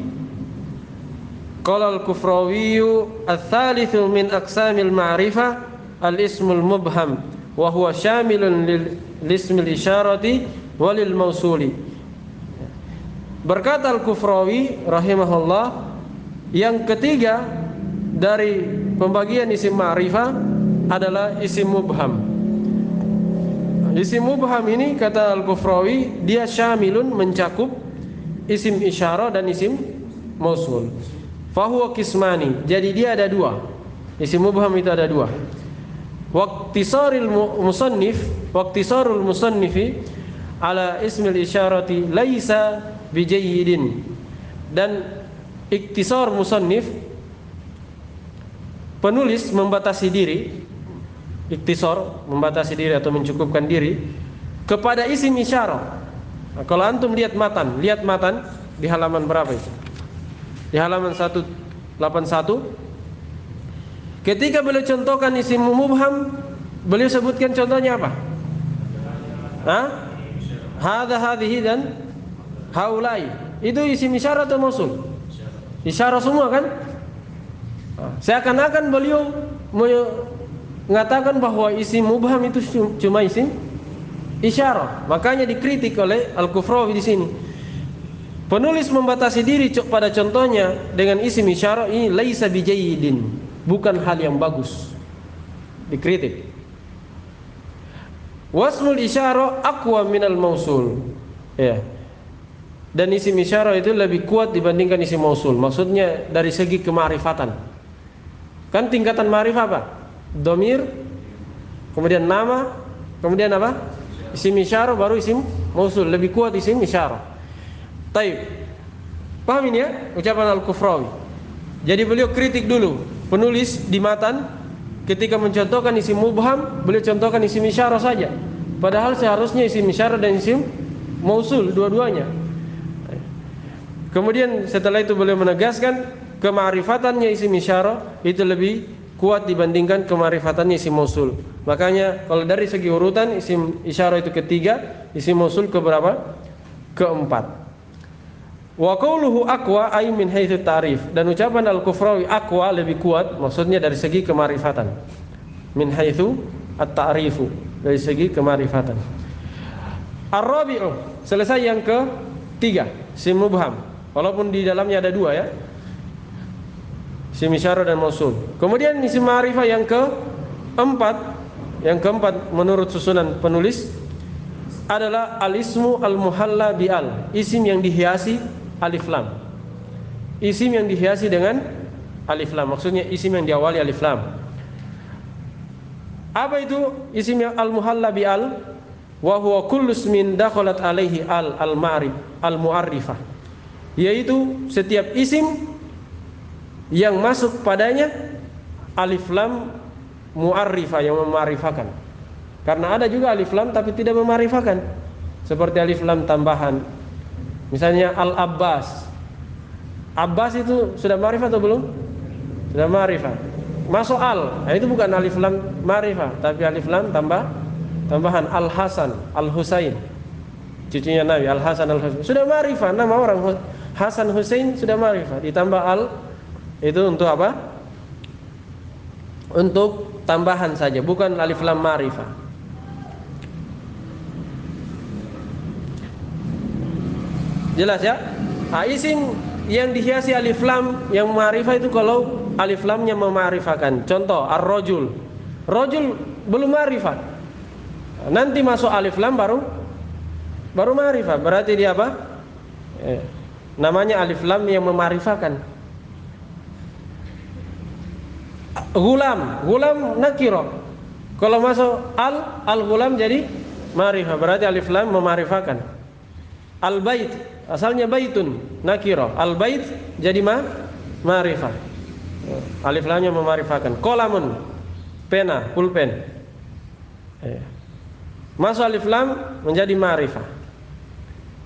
ats-tsalitsu min aqsamil ma'rifah al-ismul mubham wa huwa syamilun lil-ismil isyarati walil mausuli. Berkata al-Kufrawi rahimahullah, yang ketiga dari pembagian isim ma'rifah adalah isim mubham. Isim mubham ini kata al-Kufrawi dia syamilun, mencakup isim isyarah dan isim mausul. Fahuwa kismani, jadi dia ada dua. Isim mubham itu ada dua. Waqtisarul musannifi ala ismil isyarati laisa bijayyidin. Dan iktisar musannif, penulis membatasi diri, iktisar membatasi diri atau mencukupkan diri kepada isim isyarah. Nah, kalau antum lihat matan di halaman berapa itu? Di halaman 181. Ketika beliau contohkan isim mubham, beliau sebutkan contohnya apa? Hadza, hadhihi dan haulai. Itu isim isyarah atau mausul? Isyarah semua kan? Seakan-akan beliau mengatakan bahwa isim mubham itu cuma isim isyarah. Makanya dikritik oleh Al-Kufrawi di sini. Penulis membatasi diri pada contohnya dengan isim isyarah ini laisa bijayyidin, bukan hal yang bagus. Dikritik. Wasmul isyarah aqwa minal mausul. Ya. Dan isim isyarah itu lebih kuat dibandingkan isim mausul. Maksudnya dari segi kemarifatan. Kan tingkatan ma'rifah apa? Dhamir, kemudian nama, kemudian apa? Isim isyarah, baru isim mausul. Lebih kuat isim isyarah. Taib. Paham ini ya ucapan Al-Kufrawi. Jadi beliau kritik dulu penulis di matan ketika mencontohkan isim mubham, beliau contohkan isim isyarah saja. Padahal seharusnya isim isyarah dan isim mausul dua-duanya. Kemudian setelah itu beliau menegaskan kema'rifatannya isim isyarah itu lebih kuat dibandingkan kema'rifatannya isim mausul. Makanya kalau dari segi urutan isim isyarah itu ketiga, isim mausul keberapa? Keempat. Wa qawluhu aqwa ay min haitsu ta'rif, dan ucapan Al-Kufrawi aqwa lebih kuat maksudnya dari segi kemarifatan. Min haitsu at-ta'rifu, dari segi kemarifatan. Ar-rabi'u, selesai yang ketiga, isim mubham. Walaupun di dalamnya ada dua ya. Isim isyarah dan mausul. Kemudian isim ma'rifah yang keempat menurut susunan penulis adalah al-ismu al-muhalla bi'al, isim yang dihiasi alif lam. Isim yang dihiasi dengan alif lam, maksudnya isim yang diawali alif lam. Apa itu isim yang al-muhalla bi'al? Wa huwa kullu ismin dakhalat alaihi al-ma'rif al-mu'arrifah, yaitu setiap isim yang masuk padanya alif lam mu'arrifah, yang memarifakan. Karena ada juga alif lam tapi tidak memarifakan, seperti alif lam tambahan. Misalnya Al-Abbas. Abbas itu sudah ma'rifah atau belum? Sudah ma'rifah. Masuk al, nah itu bukan alif lam ma'rifah, tapi alif lam tambahan. Al-Hasan, Al-Husain, cucunya Nabi, Al-Hasan, Al-Husain. Sudah ma'rifah, nama orang Hasan Husain sudah ma'rifah. Ditambah al, itu untuk apa? Untuk tambahan saja, bukan alif lam ma'rifah. Jelas ya? Isim yang dihiasi alif lam yang ma'rifah itu kalau alif lamnya mema'rifahkan. Contoh ar-rajul. Rajul belum ma'rifah. Nanti masuk alif lam baru ma'rifah. Berarti dia apa? Namanya alif lam yang mema'rifahkan. Gulam nakiro. Kalau masuk al-gulam jadi ma'rifah. Berarti alif lam mema'rifahkan. Al-bait, asalnya baitun nakiro. Al-bait jadi ma'rifah. Alif lamnya mema'rifahkan. Qalamun, pena, pulpen. Masuk alif lam menjadi ma'rifah.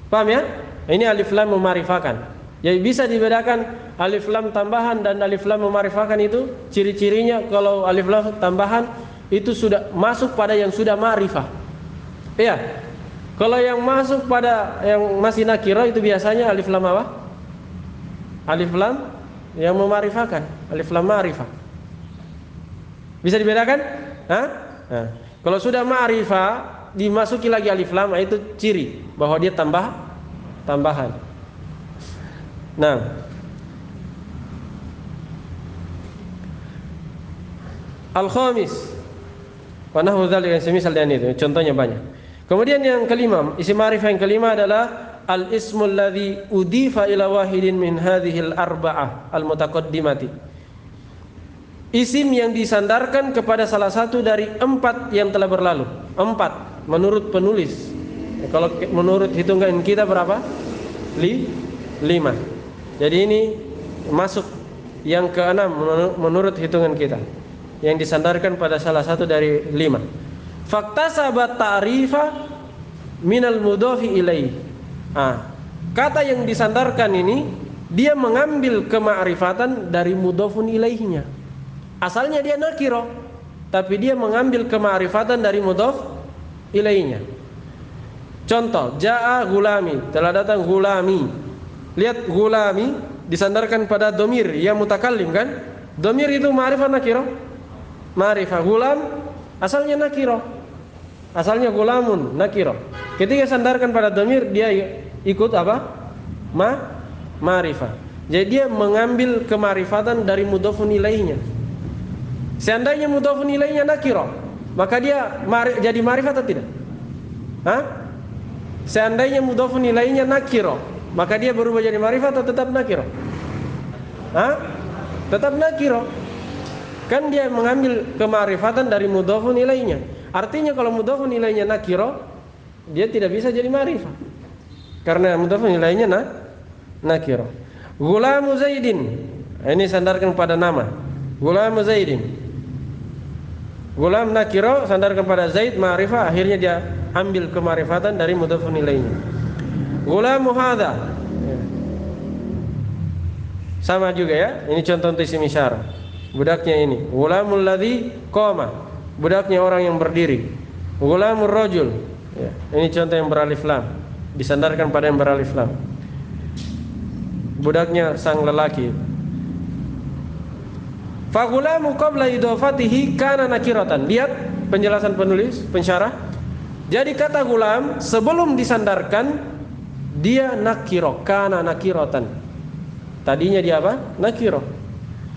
Paham ya? Ini alif lam mema'rifahkan. Jadi bisa dibedakan alif lam tambahan dan alif lam mema'rifahkan itu ciri-cirinya. Kalau alif lam tambahan itu sudah masuk pada yang sudah ma'rifah. Iya. Kalau yang masuk pada yang masih nakiro itu biasanya alif lam apa? Alif lam yang memarifakan, alif lam ma'rifah. Bisa dibedakan? Hah? Nah, kalau sudah ma'rifah dimasuki lagi alif lam, itu ciri bahwa dia tambahan. Nah, al-khamis wa nahwu dzalika, semisal dengan itu, contohnya banyak. Kemudian yang kelima, isim ma'rifah yang kelima adalah al-ismul ladzi udifa ila wahidin min hadhil arba'ah al-mutaqaddimati. Isim yang disandarkan kepada salah satu dari 4 yang telah berlalu. 4 menurut penulis. Kalau menurut hitungan kita berapa? 5. Jadi ini masuk yang ke-6 menurut hitungan kita, yang disandarkan pada salah satu dari 5. Faktasabat ta'rifa minal mudhofi ilaih. Kata yang disandarkan ini dia mengambil kema'rifatan dari mudhofun ilaihnya. Asalnya dia nakiro, tapi dia mengambil kema'rifatan dari mudhof ilaihnya. Contoh, ja'a gulami, telah datang gulami. Lihat, gulami disandarkan pada domir yang mutakallim kan? Domir itu ma'rifah nakiro? Ma'rifah. Gulam asalnya nakiro, asalnya gulamun nakiro. Ketika sandarkan pada domir, dia ikut apa? Ma'rifah. Jadi dia mengambil kemarifatan dari mudhofun ilaihnya. Seandainya mudhofun ilaihnya nakiro, maka dia jadi ma'rifah atau tidak? Seandainya mudhofun ilaihnya nakiro, maka dia berubah jadi ma'rifah atau tetap nakiro? Tetap nakiro. Kan dia mengambil kemarifatan dari mudhofun ilaihnya. Artinya kalau mudhofun ilaihnya nakiro, dia tidak bisa jadi ma'rifah, karena mudhofun ilaihnya nakiro. Gulamu Zaidin, ini sandarkan pada nama. Gulamu Zaidin, gulam nakiro, sandarkan pada Zaid ma'rifah, akhirnya dia ambil kemarifatan dari mudhofun ilaihnya. Gulamu hadza, sama juga ya. Ini contoh untuk isim isyarah. Budaknya ini, gulamul ladzi qama, budaknya orang yang berdiri. Gulamur rajul, ya, ini contoh yang beralif lam, disandarkan pada yang beralif lam. Budaknya sang lelaki. Fa gulamu qabla idhafatihi kana nakiratan. Lihat penjelasan penulis, pensyarah. Jadi kata gulam sebelum disandarkan dia nakiro, kana nakiratan. Tadinya dia apa? Nakiro.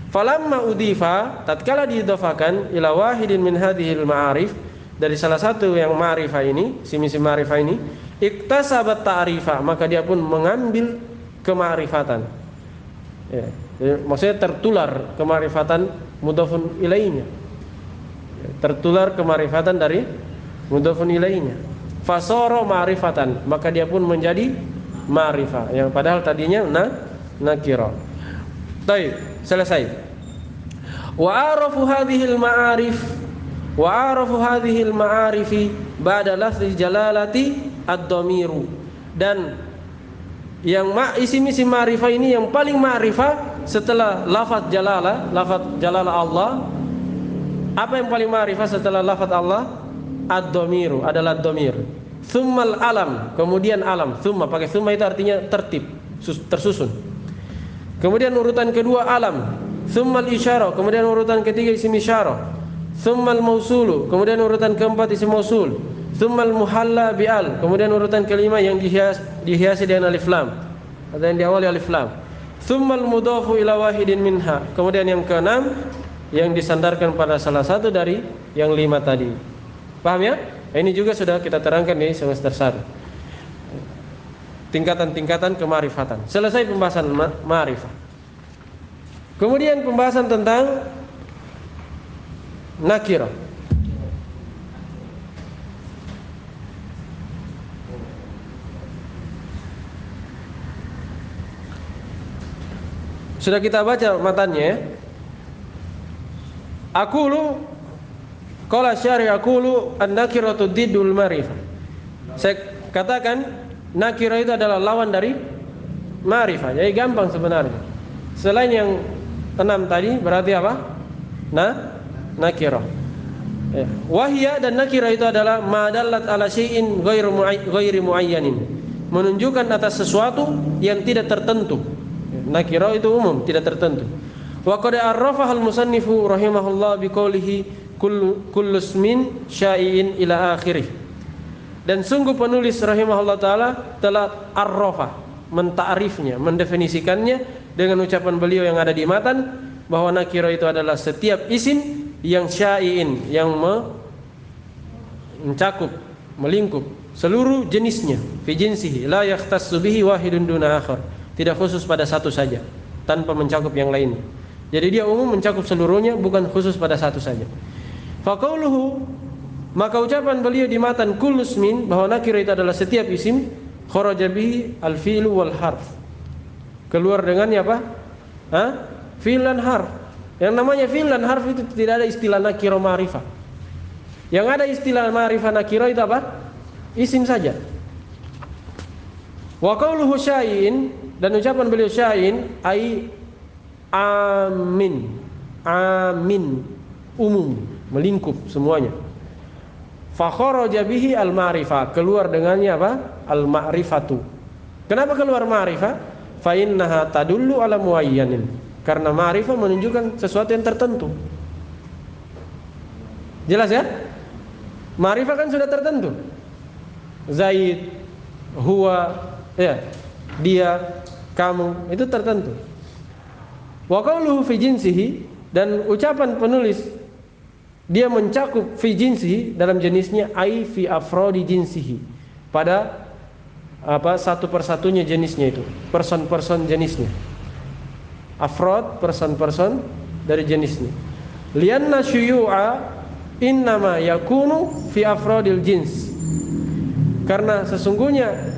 Falamma udifa, tatkala diidhafakan ila wahidin min hadhil ma'arif, dari salah satu yang ma'rifah ini, sim-sim ma'rifah ini, iktasabat ta'rifa, maka dia pun mengambil kema'rifatan. Ya, maksudnya tertular kema'rifatan mudhofun ilaihnya. Tertular kema'rifatan dari mudhofun ilaihnya. Fasara ma'rifatan, maka dia pun menjadi ma'rifah, yang padahal tadinya nakira. Baik, selesai. Wa arafu hadhil ma'arif, wa arafu hadhil ma'arifi ba'da lafzi jalalati ad-dhamiru. Dan yang isim-isim ma'rifah ini yang paling ma'rifah setelah lafaz jalalah Allah. Apa yang paling ma'rifah setelah lafaz Allah? Ad-dhamiru, adalah dhamir. Tsummal alam, kemudian alam. Tsumma, pakai tsumma itu artinya tertib, tersusun. Kemudian urutan kedua alam, tsummal isyarah, kemudian urutan ketiga isim isyarah, tsummal mausulu, kemudian urutan keempat isim mausul, tsummal muhalla bi'al, kemudian urutan kelima yang dihiasi dengan alif lam atau yang diawali alif lam, tsummal mudhafu ila wahidin minha, kemudian yang keenam yang disandarkan pada salah satu dari yang 5 tadi. Paham ya? Ini juga sudah kita terangkan di semester 1. Tingkatan-tingkatan kemarifatan. Selesai pembahasan ma'rifah. Kemudian pembahasan tentang nakirah. Sudah kita baca matanya. Aqulu qala syari aqulu an-nakiratu diddul ma'rifah. Saya katakan nakirah itu adalah lawan dari ma'rifah. Jadi gampang sebenarnya. Selain yang 6 tadi berarti apa? Nakirah. Wahya dan nakira itu adalah madallat ala syai'in ghairi muayyanin, menunjukkan atas sesuatu yang tidak tertentu. Nakira itu umum, tidak tertentu. Wa qad arrafaha al-musannifu rahimahullah biqoulihi kullu ismin syai'in ila akhirih. Dan sungguh penulis rahimahullah taala telah arrafa, menta'rifnya, mendefinisikannya dengan ucapan beliau yang ada di matan bahwa nakira itu adalah setiap isim yang syai'in, yang mencakup, melingkup seluruh jenisnya, fi jinsihi la yakhtassu bihi wahidun duna akhar, tidak khusus pada satu saja tanpa mencakup yang lainnya. Jadi dia umum, mencakup seluruhnya, bukan khusus pada satu saja. Faqauluhu, maka ucapan beliau di matan kullu ismin, bahwa nakira itu adalah setiap isim, kharaja bihi al-fi'lu wal harf, keluar dengannya apa? Fi'l dan harf. Yang namanya fi'l dan harf itu tidak ada istilah nakira ma'rifah. Yang ada istilah ma'rifah nakira itu apa? Isim saja. Wa qauluhu syai'in, dan ucapan beliau syai'in ai amin, umum, melingkup semuanya. Fa kharaja bihi al-ma'rifah, keluar dengannya apa? Al-ma'rifatu. Kenapa keluar ma'rifah? Fa innaha tadullu ala muayyanin, karena ma'rifah menunjukkan sesuatu yang tertentu. Jelas ya? Ma'rifah kan sudah tertentu. Zaid, huwa, ya, dia, kamu, itu tertentu. Wa qauluhu fi jinsihi, dan ucapan penulis dia mencakup fi jinsihi dalam jenisnya, ai fi afrodi jinsihi, pada satu persatunya jenisnya itu, person jenisnya. Afrod, person dari jenisnya. Lianna syuyu'a innama yakunu fi afrodil jins, karena sesungguhnya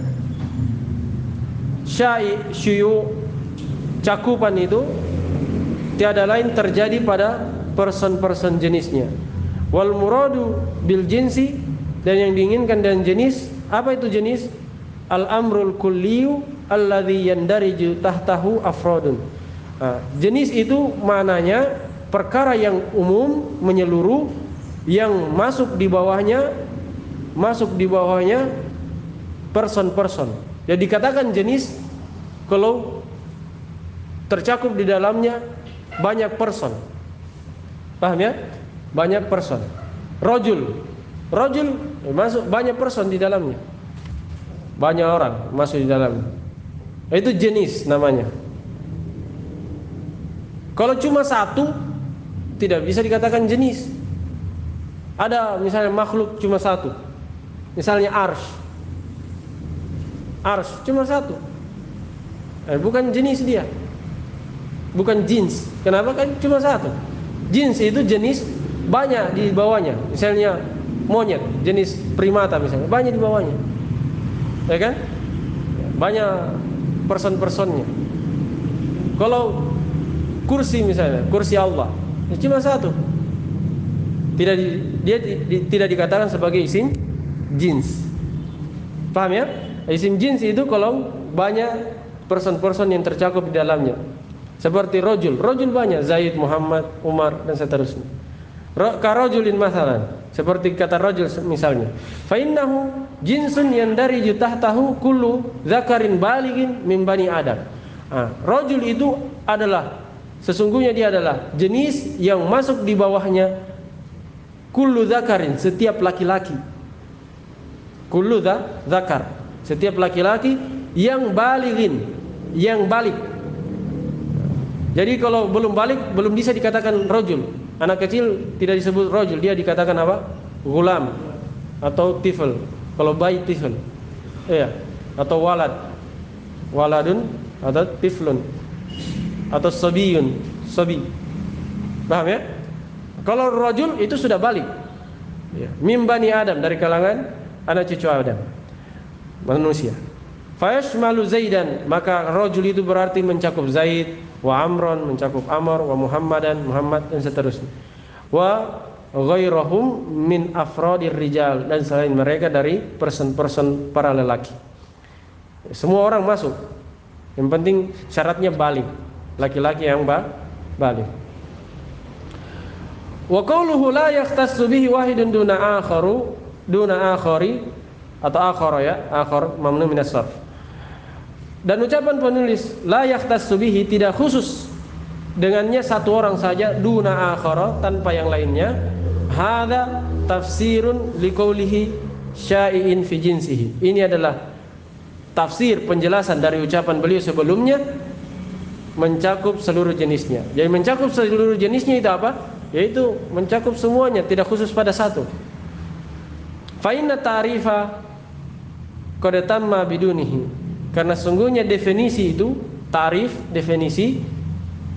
syuyu, cakupan itu tiada lain terjadi pada person jenisnya. Wal muradu bil jinsi, dan yang diinginkan dengan jenis, apa itu jenis? Al amrul kulliyu alladhi yandariju tahtahu afrodun. Jenis itu maknanya perkara yang umum, menyeluruh, yang masuk di bawahnya person. Jadi dikatakan jenis kalau tercakup di dalamnya banyak person. Paham ya? Banyak person. Rajul masuk banyak person di dalamnya. Banyak orang masuk di dalamnya. Itu jenis namanya. Kalau cuma satu, tidak bisa dikatakan jenis. Ada misalnya makhluk cuma satu, misalnya arsh cuma satu, bukan jenis dia, bukan jins. Kenapa? Kan cuma satu. Jins itu jenis banyak di bawahnya. Misalnya monyet, jenis primata misalnya, banyak di bawahnya, ya kan? Banyak person-personnya. Kalau kursi misalnya, kursi Allah, cuma satu. Dia tidak dikatakan sebagai isim jins. Paham ya? Isim jins itu kalau banyak person yang tercakup di dalamnya. Seperti rajul banyak, Zaid, Muhammad, Umar, dan seterusnya. Ka rajulin masalan, seperti kata rajul misalnya. Fa innahu jinsun yandariju tahtahu kullu dzakarin balighin min bani Adam. Rajul itu adalah, sesungguhnya dia adalah jenis yang masuk di bawahnya kullu dzakarin, setiap laki-laki. Kullu dzakar, setiap laki-laki yang balighin, yang balik. Jadi kalau belum balik, belum bisa dikatakan rajul. Anak kecil tidak disebut rajul, dia dikatakan apa? Gulam atau tifl. Kalau bayi tifl. Iya, atau waladun atau tiflun, atau sabiyun, sabi. Paham ya? Kalau rajul itu sudah balik, ya. Mim bani Adam, dari kalangan anak cucu Adam, manusia. Fayashmalu Zaidan, maka rajul itu berarti mencakup Zaid, wa Amron, mencakup Amr, wa Muhammadan, Muhammad, dan seterusnya. Wa ghairahum min afradir rijal, dan selain mereka dari person para lelaki. Semua orang masuk. Yang penting syaratnya balik, laki-laki yang balik. Wa qawluhu la yahtassu bihi wahidun duna akhari atau akhara ya, akhar mamnu minas sarf. Dan ucapan penulis la yahtassu bihi tidak khusus dengannya satu orang saja, duna akhara tanpa yang lainnya. Hadza tafsirun liqaulihi syai'in fi jinsihi. Ini adalah tafsir penjelasan dari ucapan beliau sebelumnya, mencakup seluruh jenisnya. Jadi mencakup seluruh jenisnya itu apa? Yaitu mencakup semuanya, tidak khusus pada satu. Fa inna ta'rifa qad tamma bidunihi. Karena sungguhnya definisi itu, ta'rif, definisi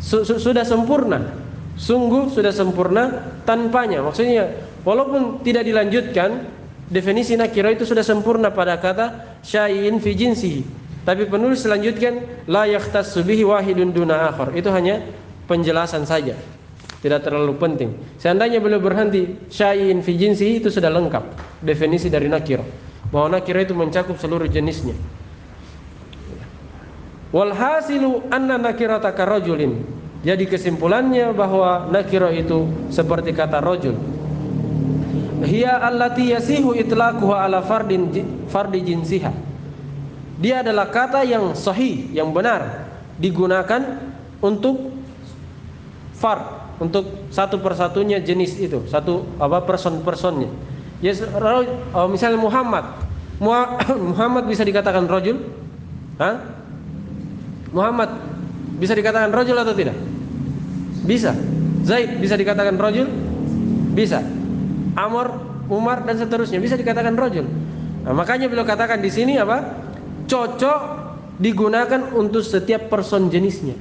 sudah sempurna. Sungguh sudah sempurna tanpanya. Maksudnya walaupun tidak dilanjutkan, definisi nakira itu sudah sempurna pada kata syai'in fi jinsihi. Tapi penulis selanjutkan la yahtassu bihi wahidun duna akhar. Itu hanya penjelasan saja, tidak terlalu penting. Seandainya beliau berhenti syai'in fi jinsihi, itu sudah lengkap definisi dari nakira, bahwa nakira itu mencakup seluruh jenisnya. Wal hasilu anna nakirata karajulin. Jadi kesimpulannya bahwa nakira itu seperti kata rajul. Hiya allati yasihu itlaquha ala fardi jinsiha. Dia adalah kata yang sahih, yang benar digunakan untuk fard, untuk satu persatunya jenis itu, satu person-personnya. Ya, misalnya Muhammad bisa dikatakan rajul? Muhammad bisa dikatakan rajul atau tidak? Bisa. Zaid bisa dikatakan rajul? Bisa. Amr, Umar dan seterusnya bisa dikatakan rajul. Nah, makanya beliau katakan di sini apa? Cocok digunakan untuk setiap person jenisnya.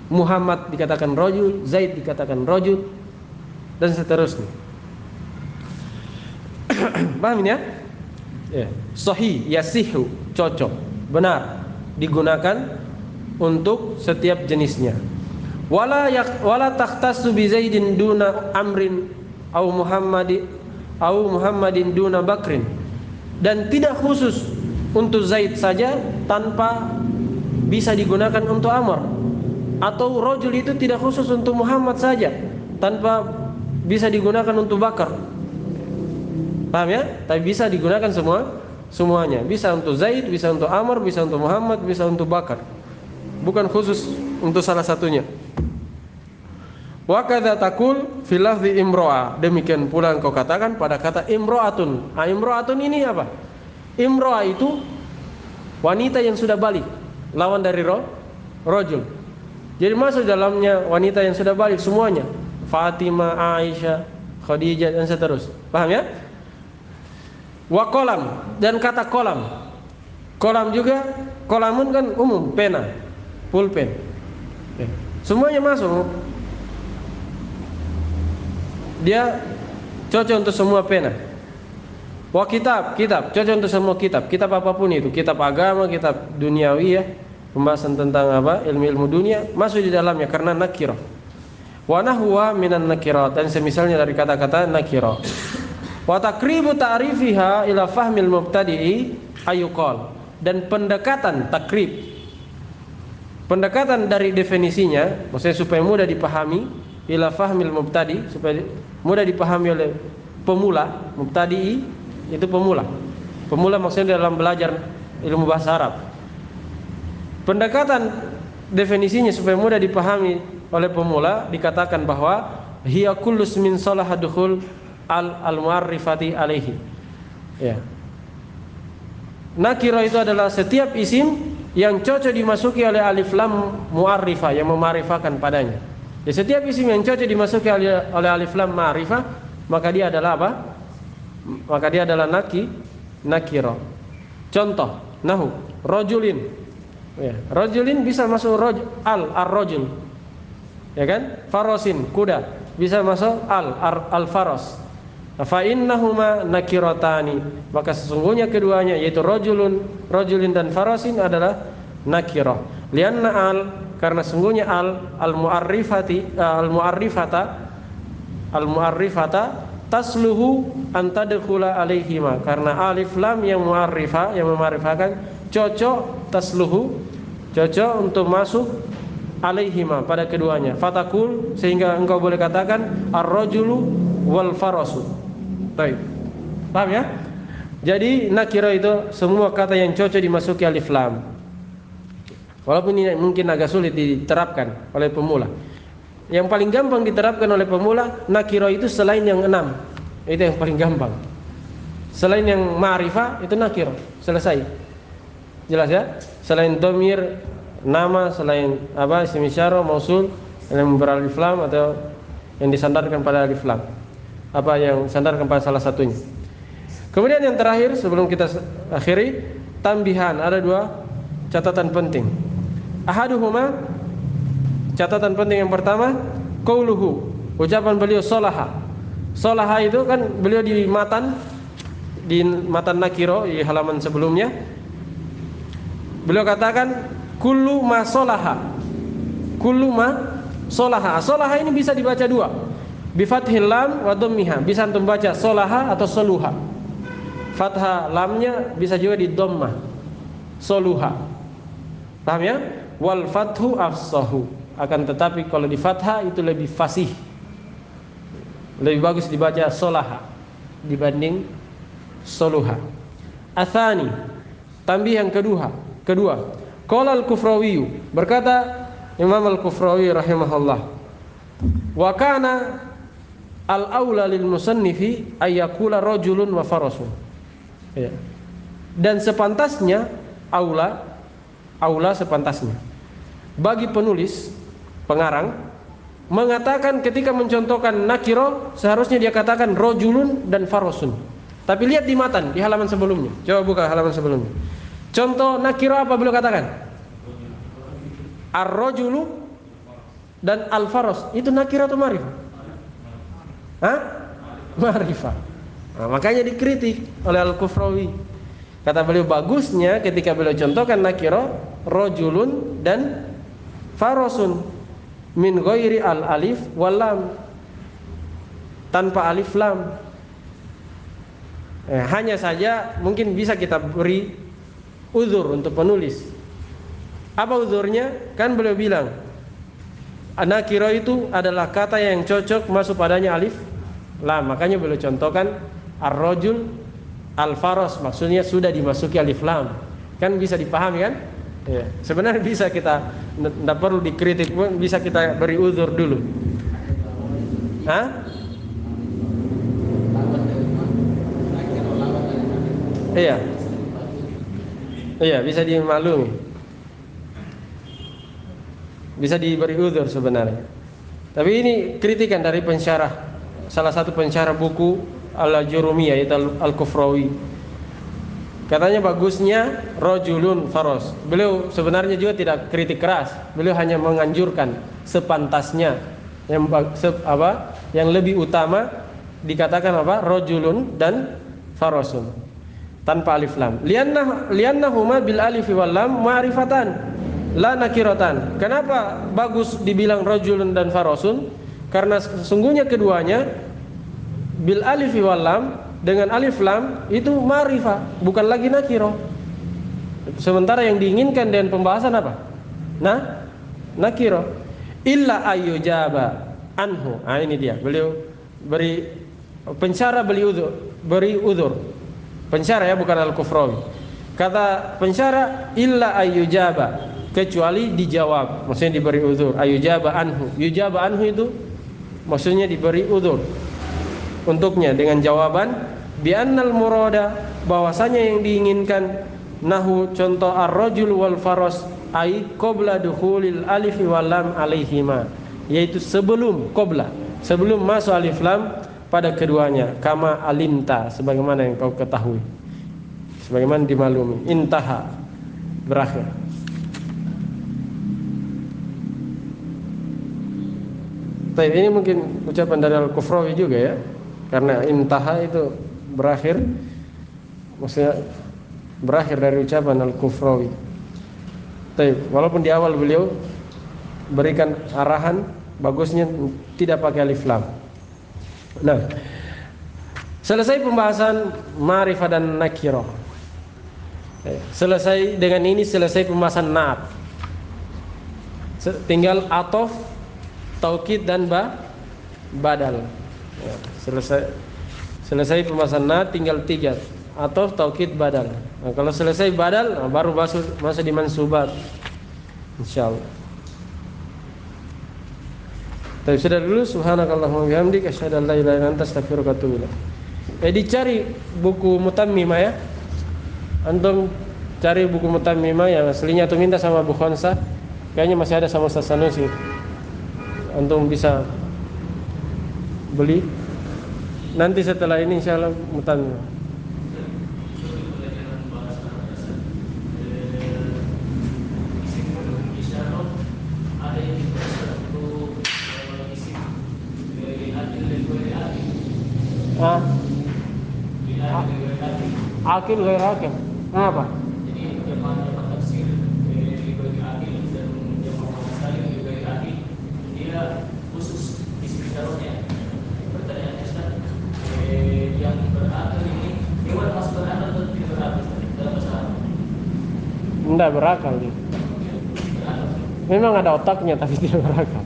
Muhammad dikatakan rajul, Zaid dikatakan rajul dan seterusnya. Paham ini ya? Ya. Sahih, yasihu, cocok, benar digunakan untuk setiap jenisnya. Wala takhtassu bi Zaidin duna Amrin au Muhammadin duna Bakrin. Dan tidak khusus untuk Zaid saja tanpa bisa digunakan untuk Amr. Atau rajul itu tidak khusus untuk Muhammad saja tanpa bisa digunakan untuk Bakar. Paham ya? Tapi bisa digunakan semuanya. Bisa untuk Zaid, bisa untuk Amr, bisa untuk Muhammad, bisa untuk Bakar. Bukan khusus untuk salah satunya. Wa kadza taqul fil lafzi imro'a. Demikian pula engkau katakan pada kata imro'atun. Imro'atun ini apa? Imro'a itu wanita yang sudah balik, lawan dari rajul. Jadi masuk dalamnya wanita yang sudah balik semuanya. Fatimah, Aisyah, Khadijah dan seterusnya. Paham ya? Wa qalam, dan kata qalam. Qalam juga, qalamun kan umum, pena, pulpen. Semuanya masuk. Dia cocok untuk semua pena. Wa kitab, cocok untuk semua kitab. Kitab apapun itu, kitab agama, kitab duniawi ya, pembahasan tentang apa? Ilmu-ilmu dunia masuk di dalamnya karena nakirah. Wa nahwa minan nakirat, dan semisalnya dari kata-kata nakirah. Wa taqribu ta'rifiha ila fahmil mubtadi'i ayuqal, dan pendekatan takrib, pendekatan dari definisinya, maksudnya supaya mudah dipahami, ila fahmil mubtadi, supaya mudah dipahami oleh pemula. Mubtadi'i itu pemula. Pemula maksudnya dalam belajar ilmu bahasa Arab. Pendekatan definisinya supaya mudah dipahami oleh pemula dikatakan bahwa hiya kullu min salaha dukhul al-mu'arrifati alaihi. Ya. Nakira itu adalah setiap isim yang cocok dimasuki oleh alif lam mu'arrifah, yang memarifakan padanya. Ya, setiap isim yang cocok dimasuki oleh alif lam ma'rifah, maka dia adalah apa? Maka dia adalah nakira. Contoh, nahu, rajulin. Ya, rajulin bisa masuk ar-rajul. Ya kan? Farasin, kuda, bisa masuk al-faras. Fa innahuma nakiratani, maka sesungguhnya keduanya yaitu rajulin dan farasin adalah nakirah. Lianna karena sungguhnya al-mu'arrifata tasluhu an tadkhula alaihima, karena alif lam yang mu'arrifah, yang memarifakan, cocok tasluhu, cocok untuk masuk alaihima, pada keduanya. Fatakul, sehingga engkau boleh katakan ar-rajulu wal farasu. Baik. Paham ya? Jadi nakira itu semua kata yang cocok dimasuki alif lam. Walaupun ini mungkin agak sulit diterapkan oleh pemula. Yang paling gampang diterapkan oleh pemula, nakira itu selain yang 6. Itu yang paling gampang. Selain yang ma'rifah itu nakira, selesai. Jelas ya? Selain dhamir, nama, selain apa, isim isyarah, mausul yang beralif lam atau yang disandarkan pada alif lam. Apa yang sandarkan pada salah satunya. Kemudian yang terakhir sebelum kita akhiri, tambihan, ada 2 catatan penting. Ahaduhuma, catatan penting yang pertama, qauluhu, ucapan beliau solaha. Solaha itu kan beliau di matan nakiro di halaman sebelumnya. Beliau katakan kullu ma solaha. Kullu ma solaha. Solaha ini bisa dibaca 2. Bi fathil lam wa dhammiha. Bisa antum baca solaha atau soluha. Fathah lamnya bisa juga di dhammah. Soluha. Paham ya? Wal fathu afsahu. Akan tetapi kalau di fathah itu lebih fasih. Lebih bagus dibaca solaha dibanding soluha. Athani, tambih yang kedua. Qala al-Kufrawi, berkata Imam al-Kufrawi rahimahullah, wa kana al-aula lil musannifi ay yaqula rajulun wa farasun. Ya. Dan sepantasnya aula sepantasnya bagi penulis, pengarang, mengatakan ketika mencontohkan nakiro seharusnya dia katakan rajulun dan farasun. Tapi lihat di matan, di halaman sebelumnya. Coba buka halaman sebelumnya. Contoh nakiro apa beliau katakan? Ar-rajulu dan al-faras. Itu nakiro atau ma'rifah? Hah? Ma'rifah. Nah, makanya dikritik oleh Al-Kufrawi. Kata beliau bagusnya ketika beliau contohkan nakiro rajulun dan farasun min ghairi al-alif wal lam. Tanpa alif lam. Hanya saja mungkin bisa kita beri uzur untuk penulis. Apa uzurnya? Kan beliau bilang nakira itu adalah kata yang cocok masuk padanya alif lam. Makanya beliau contohkan ar-rajul al-faras, maksudnya sudah dimasuki alif lam. Kan bisa dipahami kan? Ya. Sebenarnya bisa kita, tidak perlu dikritik pun, bisa kita beri uzur dulu. Hah? Iya. Iya, bisa dimaklumi. Bisa diberi uzur sebenarnya. Tapi ini kritikan dari pensyarah, salah satu pensyarah buku Al-Jurumiyah, yaitu Al-Kufrawi. Katanya bagusnya rajulun faras. Beliau sebenarnya juga tidak kritik keras. Beliau hanya menganjurkan sepantasnya yang lebih utama dikatakan apa? Rajulun dan farasun tanpa alif lam. Liannahuma bil alif wal lam ma'rifatan la nakiratan. Kenapa bagus dibilang rajulun dan farasun? Karena sesungguhnya keduanya bil alif wal lam, dengan alif lam itu ma'rifah, bukan lagi nakiro. Sementara yang diinginkan dengan pembahasan apa? Nakiro. Illa ayyujaba anhu. Ini dia. Beliau beri pensyarah, beri uzur. Pensyarah ya, bukan Al-Kufrawi. Kata pensyarah illa ayyujaba, kecuali dijawab, maksudnya diberi uzur. Ayyujaba anhu. Yujaba anhu itu maksudnya diberi uzur untuknya dengan jawaban bi'annal murada, bahwasanya yang diinginkan nahu contoh ar-rajul wal faras ai qabla dukhulil alif wal lam alaihima, yaitu sebelum masuk alif lam pada keduanya, kama alimta, sebagaimana yang kau ketahui, sebagaimana dimaklumi. Intaha, berakhir. Tapi ini mungkin ucapan dari Al-Kufrawi juga ya, karena intaha itu berakhir, maksudnya berakhir dari ucapan Al-Kufrawi. Tapi walaupun di awal beliau berikan arahan, bagusnya tidak pakai alif lam. Nah, selesai pembahasan ma'rifah dan nakirah. Selesai dengan ini, selesai pembahasan na'at. tinggal atof, taukid dan badal. Ya, selesai pembahasan na, tinggal 3, atof, taukid, badal. Nah, kalau selesai badal, nah, baru masuk di mansubat, insyaallah. Tapi sudah dulu, subhanakallahumma bihamdika asyhadu an la ilaha illa anta astaghfiruka wa atubu ilaik. Dicari buku Mutammimah ya. Antum cari buku Mutammimah yang aslinya atau minta sama Bu Khonsa. Kayaknya masih ada sama Ustaz Sanusi. Antum bisa beli. Nanti setelah ini insyaallah Mutammimah. Akil ghair akil. Kenapa? Jadi jamaah tafsir bagi akil dan jamaah saling bagi akil dia khusus istiqarohnya. Pertanyaannya Ustaz, yang berakal ini hewan masuk berakal atau tidak berakal dalam bahasa Arab? Enggak berakal dia. Memang ada otaknya tapi tidak berakal.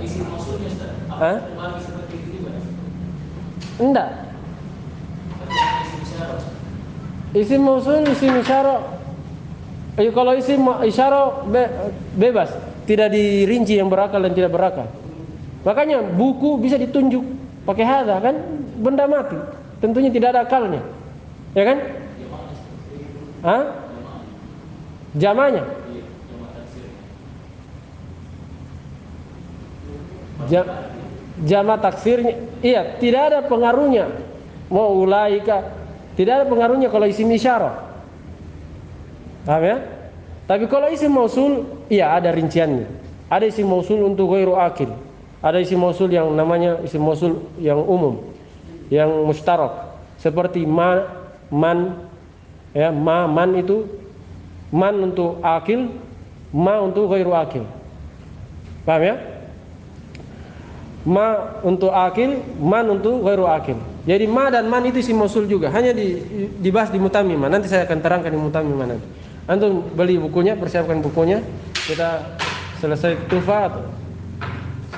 Isi maksudnya Ustaz, Hah? apa seperti itu juga? Enggak. Isim mausul, isim isyara. Kalau isim isyara bebas, tidak dirinci yang berakal dan tidak berakal. Makanya buku bisa ditunjuk pakai hadza kan, benda mati. Tentunya tidak ada akalnya. Ya kan? Hah? Jamanya. Jama taksirnya, iya, tidak ada pengaruhnya. Mau ulaika, tidak ada pengaruhnya kalau isim isyarah. Paham ya? Tapi kalau isim mausul, iya ada rinciannya. Ada isim mausul untuk ghairu akil. Ada isim mausul yang namanya isim mausul yang umum, yang mustarak. Seperti ma, man, ya, man itu man untuk akil, ma untuk ghairu akil. Paham ya? Ma untuk akil, man untuk ghairu akil. Jadi ma dan man itu isim mausul juga, hanya dibahas di Mutammimah. Nanti saya akan terangkan di Mutammimah nanti. Antum beli bukunya, persiapkan bukunya. Kita selesai tufa atau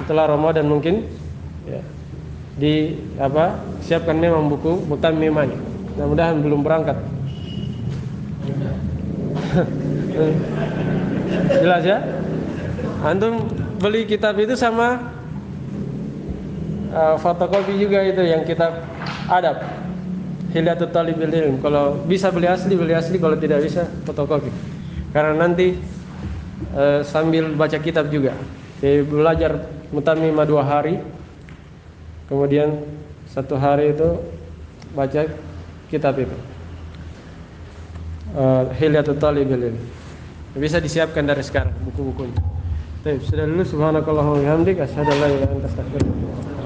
setelah Ramadan mungkin ya. Siapkan memang buku Mutammimahnya. Mudah-mudahan belum berangkat. Jelas ya? Antum beli kitab itu sama fotokopi juga itu yang kitab adab Hilyatul Talibil Ilm. Kalau bisa beli asli, kalau tidak bisa fotokopi. Karena nanti sambil baca kitab juga. Jadi belajar Mutammimah 2 hari. Kemudian 1 hari itu baca kitab itu. Hilyatul Talibil Ilm. Bisa disiapkan dari sekarang buku-bukunya. Baik, sudah dulu subhanakallahumma wa bihamdika asyhadu an la ilaha illa anta astaghfiruka wa atubu ilaik.